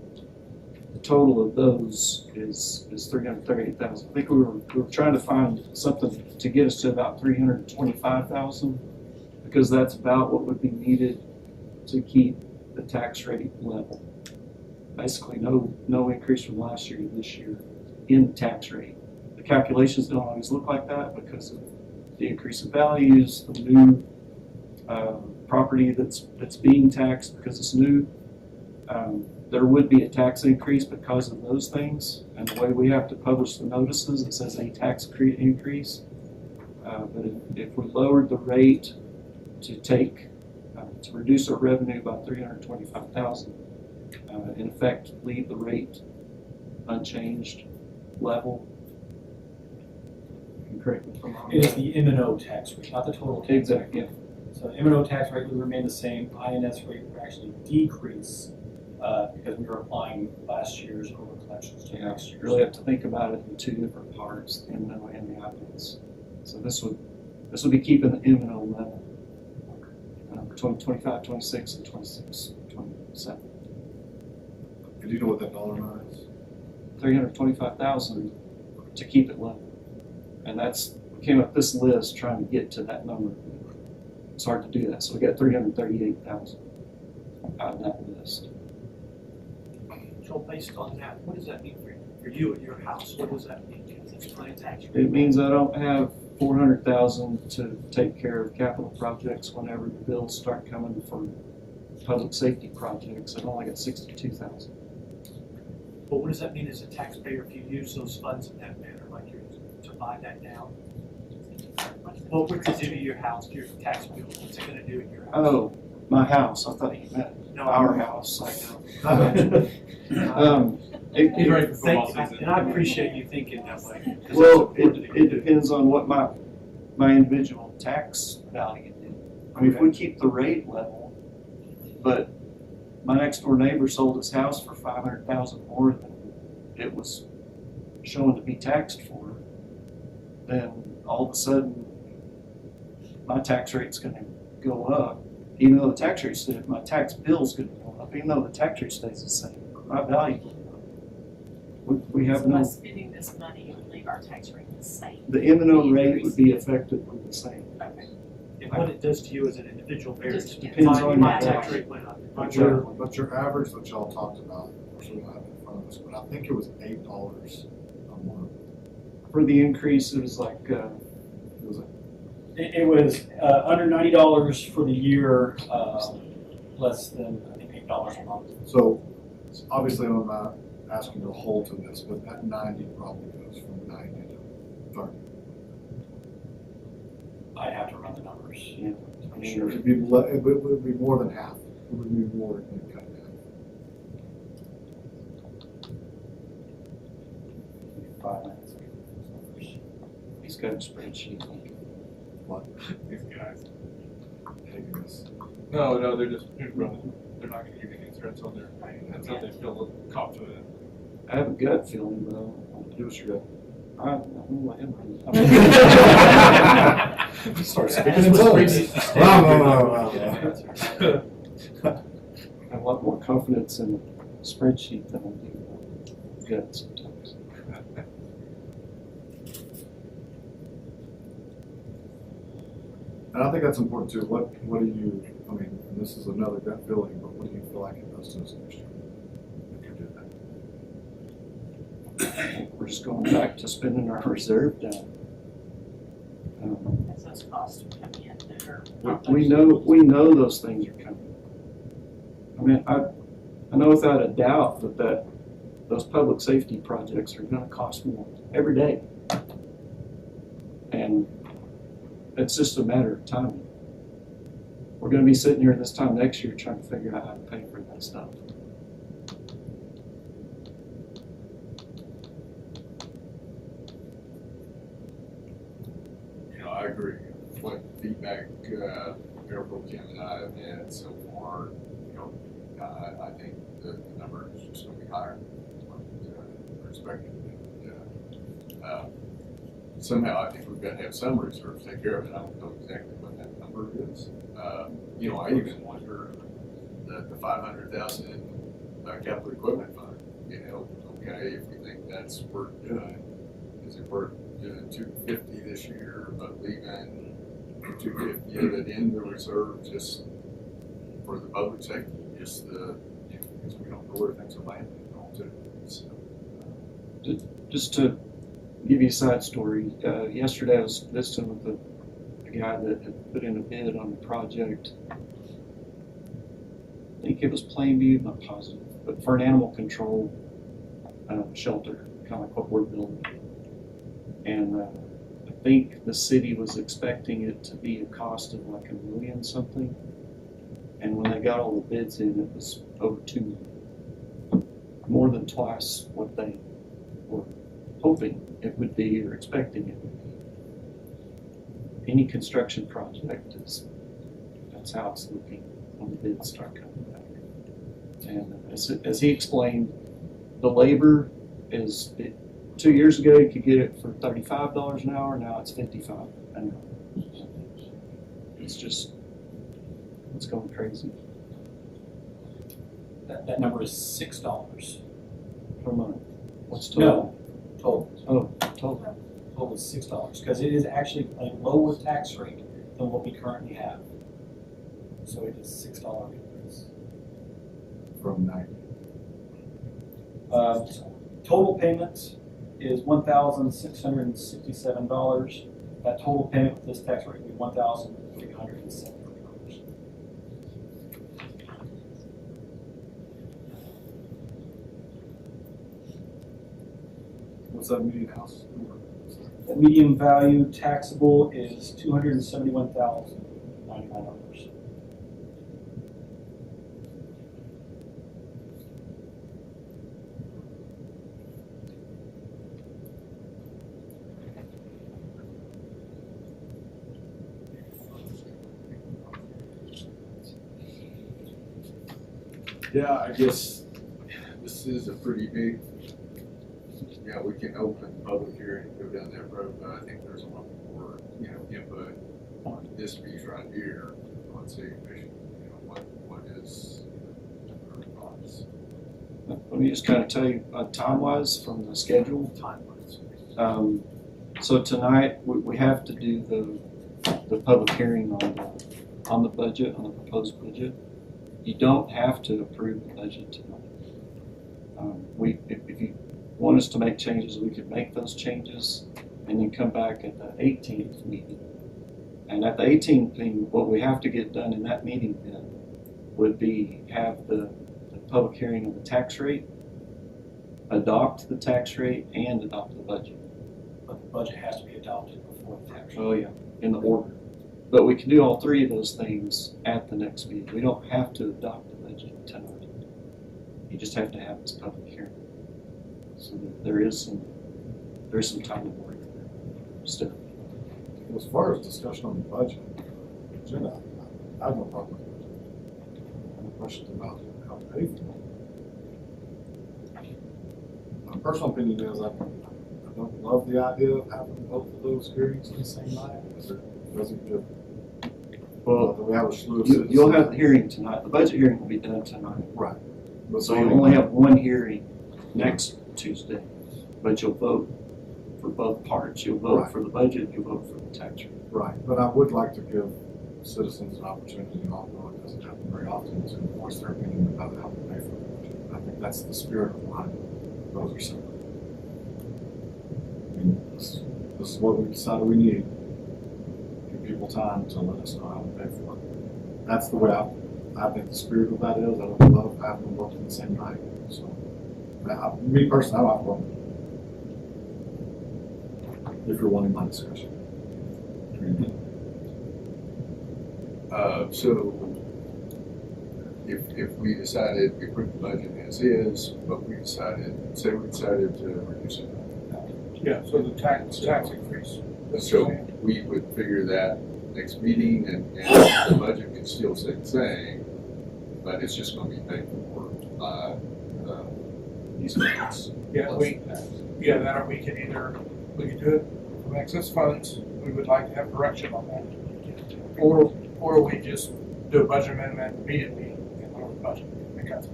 total of those is 338,000. I think we were trying to find something to get us to about 325,000 because that's about what would be needed to keep the tax rate level. Basically, no increase from last year to this year in the tax rate. The calculations don't always look like that because of the increase in values, the new property that's being taxed because it's new. There would be a tax increase because of those things, and the way we have to publish the notices, it says a tax increase. But if we lowered the rate to reduce our revenue by 325,000, in effect, leave the rate unchanged, level. You can correct me if I'm wrong. It is the M&O tax rate, not the total tax rate. Exactly, yeah. So the M&O tax rate would remain the same. INS rate would actually decrease because we were applying last year's over collections to next You year's. really have to think about it in two different parts, the M&O and the INS. So this would be keeping the M&O level between 25, 26, and 26, 27. And do you know what that dollar amount is? 325,000 to keep it level. And we came up this list trying to get to that number. It's hard to do that. So we got 338,000 out of that list. So based on that, what does that mean for you at your house? What does that mean? Can you explain that? It means I don't have 400,000 to take care of capital projects whenever the bills start coming for public safety projects. I've only got 62,000. But what does that mean as a taxpayer if you use those funds in that manner, like you're to buy that down? What would it do to your house, your tax bill? What's it gonna do in your house? Oh, my house. I thought you meant No, our house. He's ready for football season. And I appreciate you thinking that way. 'Cause that's Well, important that you it do. depends on what my individual tax value is. I mean, if we keep the rate level, but my next door neighbor sold his house for 500,000 more than it was shown to be taxed for, then all of a sudden my tax rate's going to go up. Even though the tax rate stays, my tax bill's going to go up. Even though the tax rate stays the same, my value will go up. We have So no. by spending this money, it would leave our tax rate the same. The M&O rate would be effectively the same. Okay. And what it does to you as an individual varies. Just depends on My your tax tax. rate went up. But your average that y'all talked about, which we don't have in front of us, but I think it was $8 a month. For the increase, it was like, It was a It was under $90 for the year, less than, I think, $8 a month. So, obviously, I'm not asking you to hold to this, but that 90 probably goes from 90 to 30. I'd have to run the numbers. yeah, I'm It sure. would be, it would be more than half. It would be more than cut in half. he's got a spreadsheet. These guys. Taking this. No, they're just running. They're not gonna give you an answer until they feel confident. I have a gut feeling, though. Give us your gut. I'm gonna let him run it. Start speaking speaking in in tongues. tongues. No. I have a lot more confidence in a spreadsheet than I do gut sometimes. And I think that's important too. What do you, I mean, and this is another gut feeling, but what do you feel like it does to us next year? If you did that? We're just going back to spending our reserve down. As those costs are coming in, that are. We know those things are coming. I mean, I know without a doubt that those public safety projects are gonna cost more every day. And it's just a matter of timing. We're gonna be sitting here this time next year trying to figure out how to pay for that stuff. I agree. What feedback Mayor Pro Tem and I have had so far, I think the number is just gonna be higher than what we're expecting. Somehow, I think we've got to have some reserves to take care of it. I don't know exactly what that number is. You know, I even wonder the 500,000 capital equipment fund, you know, okay, if we think that's worth doing, is it worth doing 250 this year, but leaving 250 of it in the reserve just for the public safety, just the, you know, because we don't know where things are landing and all too. So, Just to give you a side story, yesterday I was visiting with the guy that had put in a bid on the project. I think it was Plainview, not positive, but for an animal control shelter, kind of like what we're building. And I think the city was expecting it to be a cost of like $1 million something. And when they got all the bids in, it was over $2 million. More than twice what they were hoping it would be or expecting it would be. Any construction project that's how it's looking when the bids start coming back. And as he explained, the labor is, 2 years ago you could get it for $35 an hour, now it's $55 an hour. It's just, it's going crazy. That number is $6 Per month. What's total? Total. Oh, total. Total is $6, because it is actually a lower tax rate than what we currently have. So it is $6 increase. from 90. Total payment is $1,667. That total payment with this tax rate would be $1,370. What's that median house? The median value taxable is $271,099. Yeah, I guess this is a pretty big, yeah, we can open the public hearing and go down that road, but I think there's a lot more, you know, input on this piece right here on city commission, you know, what is, you know, our thoughts. Let me just kind of tell you, time-wise, from the schedule. Time-wise. So tonight, we have to do the public hearing on the budget, on the proposed budget. You don't have to approve the budget tonight. If you want us to make changes, we could make those changes and then come back at the 18th meeting. And at the 18th meeting, what we have to get done in that meeting then would be have the public hearing on the tax rate, adopt the tax rate, and adopt the budget. But the budget has to be adopted before the tax rate. Oh yeah, in the order. But we can do all three of those things at the next meeting. We don't have to adopt the budget tonight. You just have to have this public hearing. So there is some time to work there still. As far as discussion on the budget, Jenna, I have no problem with it. Any questions about how to pay for it? My personal opinion is I don't love the idea of having both of those hearings on the same night. Doesn't give. Well, we have a slew of you'll have the hearing tonight. The budget hearing will be done tonight. Right. So you only have one hearing next Tuesday, but you'll vote for both parts. You'll vote Right. for the budget, you'll vote for the tax rate. Right, but I would like to give citizens an opportunity, and although it doesn't happen very often, to voice their opinion about how to pay for the budget. I think that's the spirit of why those are separate. I mean, this is what we decided we need. Give people time to let us know how to pay for it. That's the way I think the spirit of that is. I would love having them both on the same night. So, me personally, I don't have a problem. If you're wanting my discussion. So if we decided, we put the budget as is, but we decided, say we decided to reduce it. Yeah, so the tax increase. So we would figure that next meeting and the budget could still stay the same, but it's just gonna be paid for by, these funds. Yeah, plus we, tax. yeah, that or we could do it from excess funds, we would like to have direction on that. Or we just do a budget amendment immediately and lower the budget. Because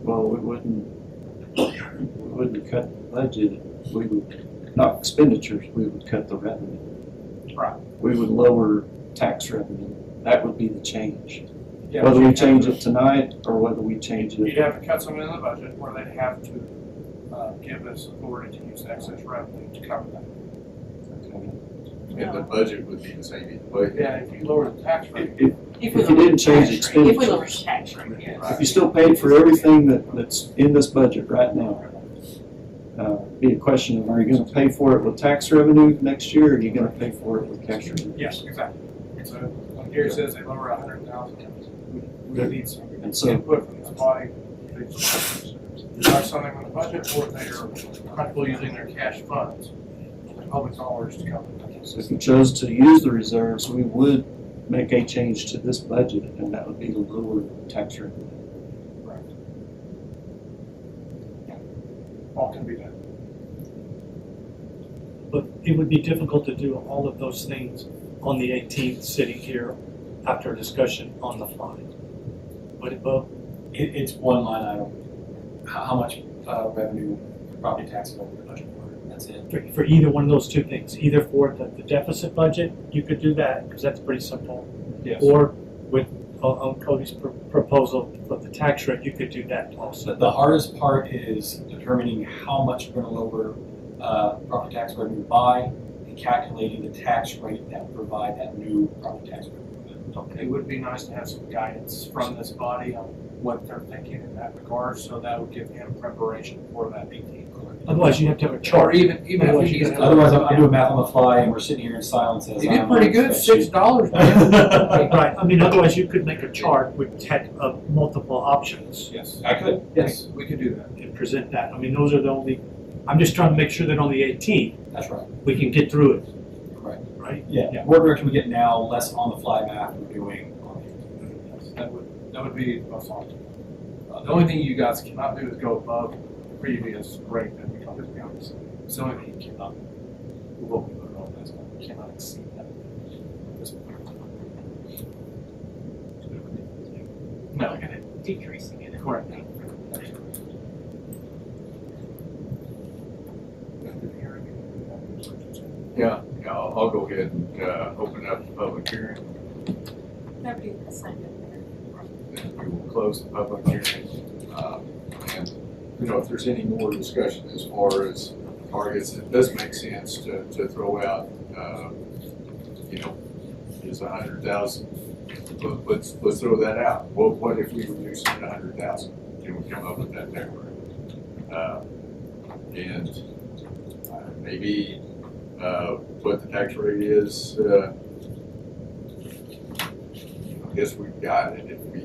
Well, we wouldn't cut the budget, we would, not expenditures, we would cut the revenue. Right. We would lower tax revenue, that would be the change. yeah, Whether we you'd have change to- it tonight, or whether we change You'd it, have to cut something in the budget where they'd have to, give us authority to use excess revenue to cover that. And the budget would be the same either way. Yeah, if you lower the tax rate. if If you didn't change If we lower the expenditures, tax rate, yes. if you still paid for everything that's in this budget right now, be a question of, are you gonna pay for it with tax revenue next year, or are you gonna pay for it with cash revenue? Yes, exactly. So when Gary says they lower 100,000, we need some And so, input from this body. They start something on the budget, or they are comfortable using their cash funds, public dollars to cover that. so if you chose to use the reserves, we would make a change to this budget, and that would be to lower tax revenue. All can be done. But it would be difficult to do all of those things on the 18th, sitting here after a discussion on the fly. Would it, Bo? It's one line item. How much revenue, property tax over the budget for, that's it. For either one of those two things, either for the deficit budget, you could do that, because that's pretty simple. Yes. Or with, on Cody's proposal for the tax rate, you could do that also. The hardest part is determining how much we're gonna lower property tax revenue by and calculating the tax rate that would provide that new property tax revenue. It would be nice to have some guidance from this body on what they're thinking in that regard, so that would give him preparation for that 18th. Otherwise, you have to have a Or chart. even Otherwise, if you he's. gotta- Otherwise, I'm doing math on the fly and we're sitting here in silence as You I'm did pretty on good, the spreadsheet. $6, man. Right, I mean, otherwise you could make a chart with multiple options Yes, I could, yes, We could do that. and present that. I mean, those are the only, I'm just trying to make sure that on the 18th, that's right. we can get through it, Correct. right? Yeah, more direction we get now, less on the fly math we're doing on the. That would be the most optimal. The only thing you guys cannot do is go above the previous rate that we talked about. It's the only thing you cannot do. We will be voting on this, but we cannot exceed that. at this point. No. We're gonna decreasing it. Correct. Yeah, I'll go ahead and, open up the public hearing, Nobody has signed up there. and we will close the public hearing. And, if there's any more discussion as far as targets, it does make sense to throw out, is 100,000. Let's throw that out. What if we reduce it to 100,000? Can we come up with that number? And maybe what the tax rate is, I guess we've got it. If we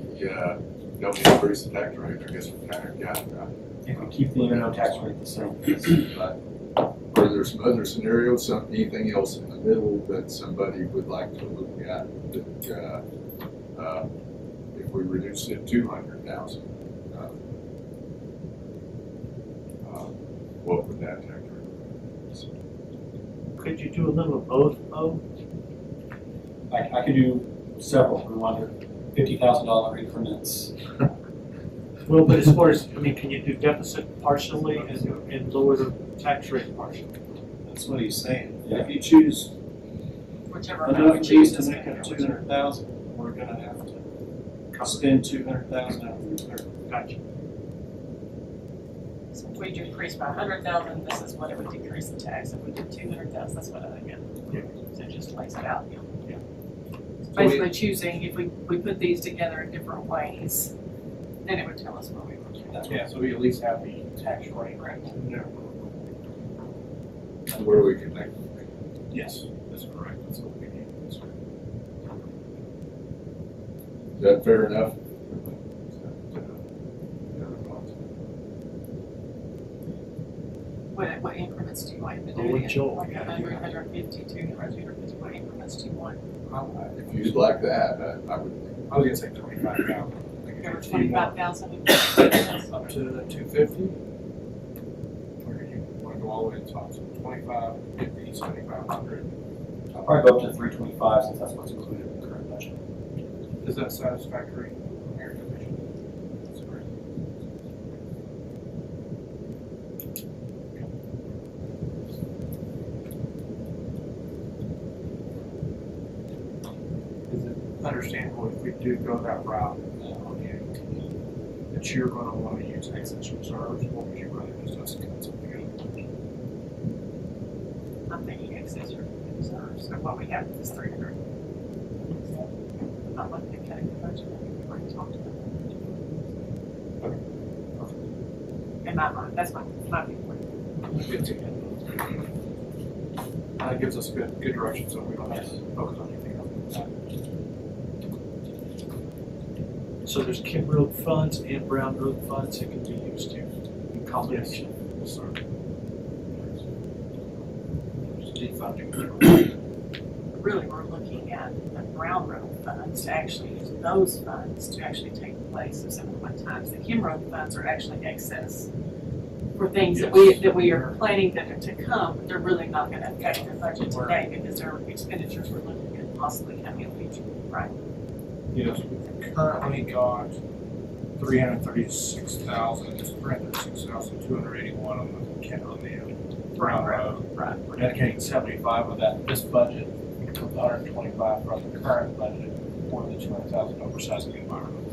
don't increase the tax rate, I guess we kind of got it, right? If we keep the no tax rate the same. But are there some other scenarios, anything else in the middle that somebody would like to look at that, if we reduce it to 200,000, what would that tax rate be? Could you do a little of both, Bo? I could do several, we want $50,000 increments. Well, but as far as, I mean, can you do deficit partially and lower the tax rate partially? That's what he's saying. Yeah. If you choose Whichever amount we enough choose fees to to make spend. it 200,000, we're gonna have to spend 200,000 out of the reserve. Gotcha. So if we decrease by 100,000, this is what it would decrease the tax. If we did 200,000, that's what I get. Yeah. So it just lays it out. Yeah. Basically choosing, if we put these together in different ways, then it would tell us where we were. Yeah, so we at least have the tax rate. Right. And where we can make, Yes, that's correct. That's what we need. is that fair enough? Would what increments do you want to Go do with it Joel. in? Like 100, 150, 200, 250, what increments do you want? If you'd like that, I would. I was gonna say 25,000. Over 25,000? Up to 250? Or you wanna go all the way to the top, so 25, 50, 7,500. I'll probably go up to 325 since that's what's included in the current budget. Is that satisfactory, Mayor Commission? That's great. Is it understandable if we do go that route on the 18th, that you're gonna wanna use excess reserves, or would you rather just us cut something out? I'm thinking excess reserves, so what we have is 300. I'm not looking at cutting the budget, we've already talked about that. In my mind, that's my viewpoint. Good to get. That gives us good direction, so we don't have to focus on anything else. So there's Kim Road funds and Brown Road funds that can be used here in combination. Yes, sir. Defunding. Really, we're looking at the Brown Road funds to actually use those funds to actually take the place of some of the one-times. The Kim Road funds are actually excess for things that we are planning to come, but they're really not gonna affect the budget today because they're expenditures we're looking at possibly coming in the future, right? Yes, we've currently got 336,281 on the Brown Road. Right. We're dedicating 75 of that this budget, with 125 from the current budget for the 200,000 oversizing the environment.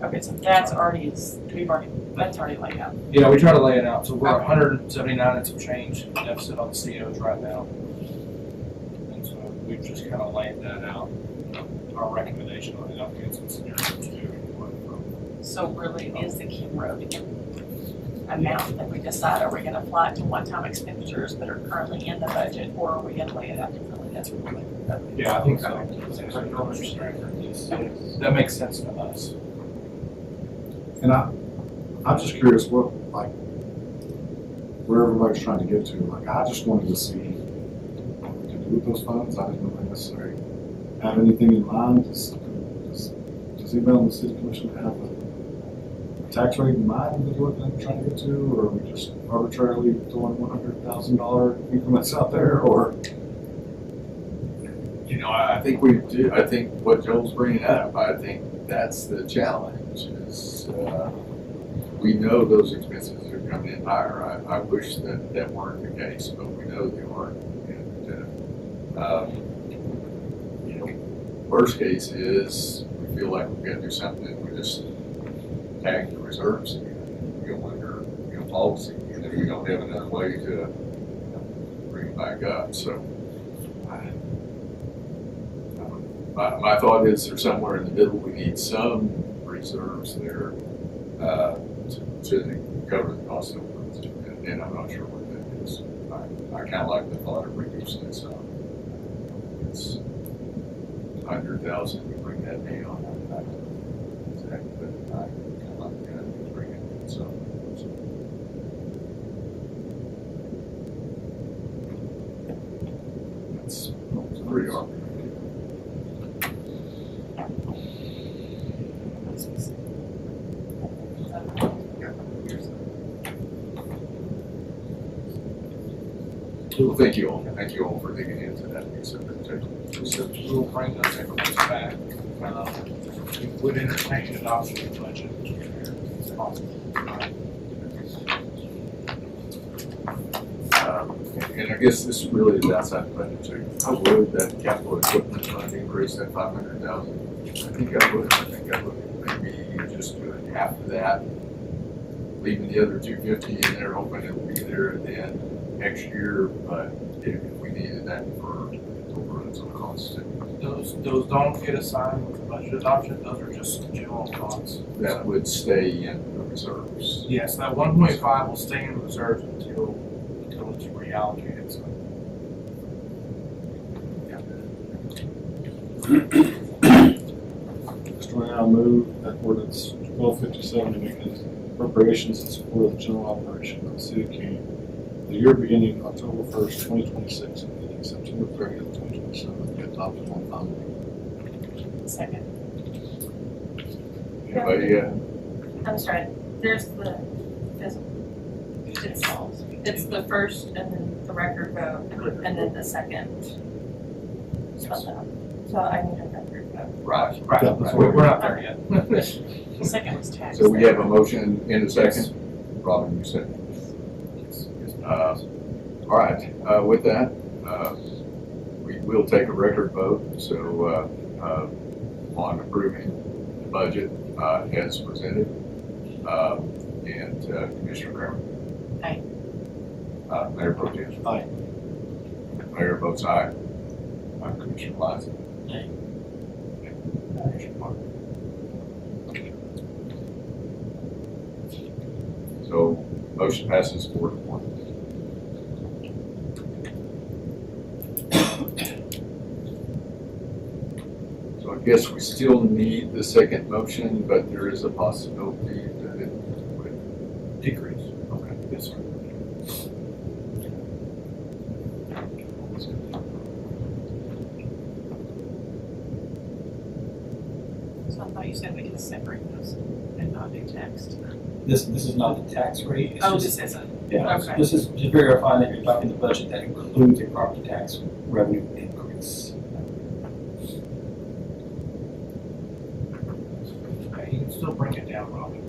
Okay, so that's already laid out. Yeah, we try to lay it out, so we're 179 and some change deficit on the COs right now. And so we've just kind of laid that out, our recommendation on it, up against some scenario two. So really, it is the Kim Road amount that we decide, are we gonna apply it to one-time expenditures that are currently in the budget, or are we gonna lay it out differently? That's what we're looking at. Yeah, I think so. That makes sense to us. And I'm just curious what, like, where everybody's trying to get to. Like, I just wanted to see what we could do with those funds. I didn't really necessarily have anything in mind. Does anybody on the city commission have a tax rate in mind that we're trying to get to? Or are we just arbitrarily throwing $100,000 increments out there? Or You know, I think we do. I think what Joel's bringing up, I think that's the challenge. Is we know those expenses are coming in higher. I wish that weren't the case, but we know they aren't. And you know, worst case is we feel like we've got to do something. We just tag the reserves again. We go under policy, and then we don't have another way to bring it back up. So. My thought is there's somewhere in the middle, we need some reserves there to cover the cost of it. And I'm not sure what that is. I kind of like the thought of reducing it some. It's 100,000, we bring that down. Exactly, but I kind of like that, we bring it some. That's pretty hard. Well, thank you all. Thank you all for digging into that piece of it. We'll bring those increments back. We would entertain adoption of the budget. And I guess this really is outside the budget too. I would that capital equipment fund increase that 500,000. I think I would maybe just doing half of that, leaving the other 250 in there, hoping it will be there at the end next year. But if we needed that for overruns on costs, Those don't get assigned with the budget adoption. Those are just general funds. that would stay in the reserves. Yes, that 1.5 will stay in reserves until it's reallocated. So. Mr. Mayor, I'll move that ordinance 1257 to make appropriations in support of the general operation of the city of Canyon for the year beginning October 1st, 2026, and ending September 30th, 2027, be adopted on final reading. Second. Anybody, I'm sorry, there's the physical. It's the first and then the record vote and then the second. Spelled out. So I need a record vote. right. Right, Yeah, that's we're not there yet. The second was tax. So we have a motion in a second. Robin, you said. All right, with that, we will take a record vote, so, on approving the budget, as presented. And Commissioner Kramer? Aye. Mayor Pro Tem? Aye. Mayor votes aye. Commissioner Liza? Aye. Commissioner Martin? So, motion passes 4-1. So I guess we still need the second motion, but there is a possibility that it would decrease. Okay, yes, sir. So I thought you said we could separate those and not do text. This is not the tax rate. It's Oh, just- this isn't. Yeah, Okay. this is just verifying that you're talking the budget that includes a property tax revenue increase. Okay, you can still bring it down, Robin.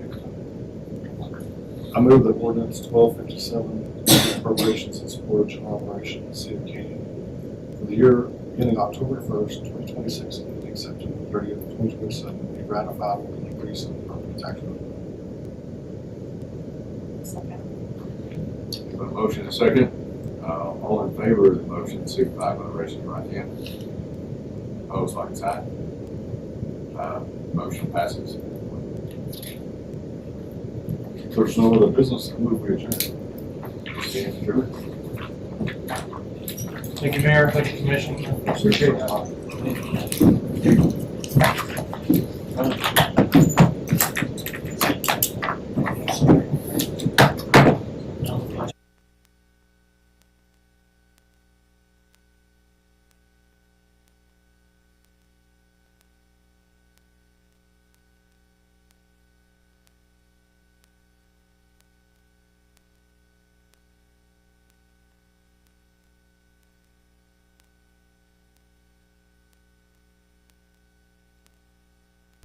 I move that ordinance 1257, appropriations and support of operation in the city of Canyon for the year beginning October 1st, 2026, and ending September 30th, 2027, be ratified with an increase in the property tax rate. Second. We have a motion and a second. All in favor of the motion, signify by raising your right hand. Opposed, like sign. Motion passes. If there's no other business, I move we adjourn. Stand adjourned. Thank you, Mayor, thank you, Commissioner. Appreciate that.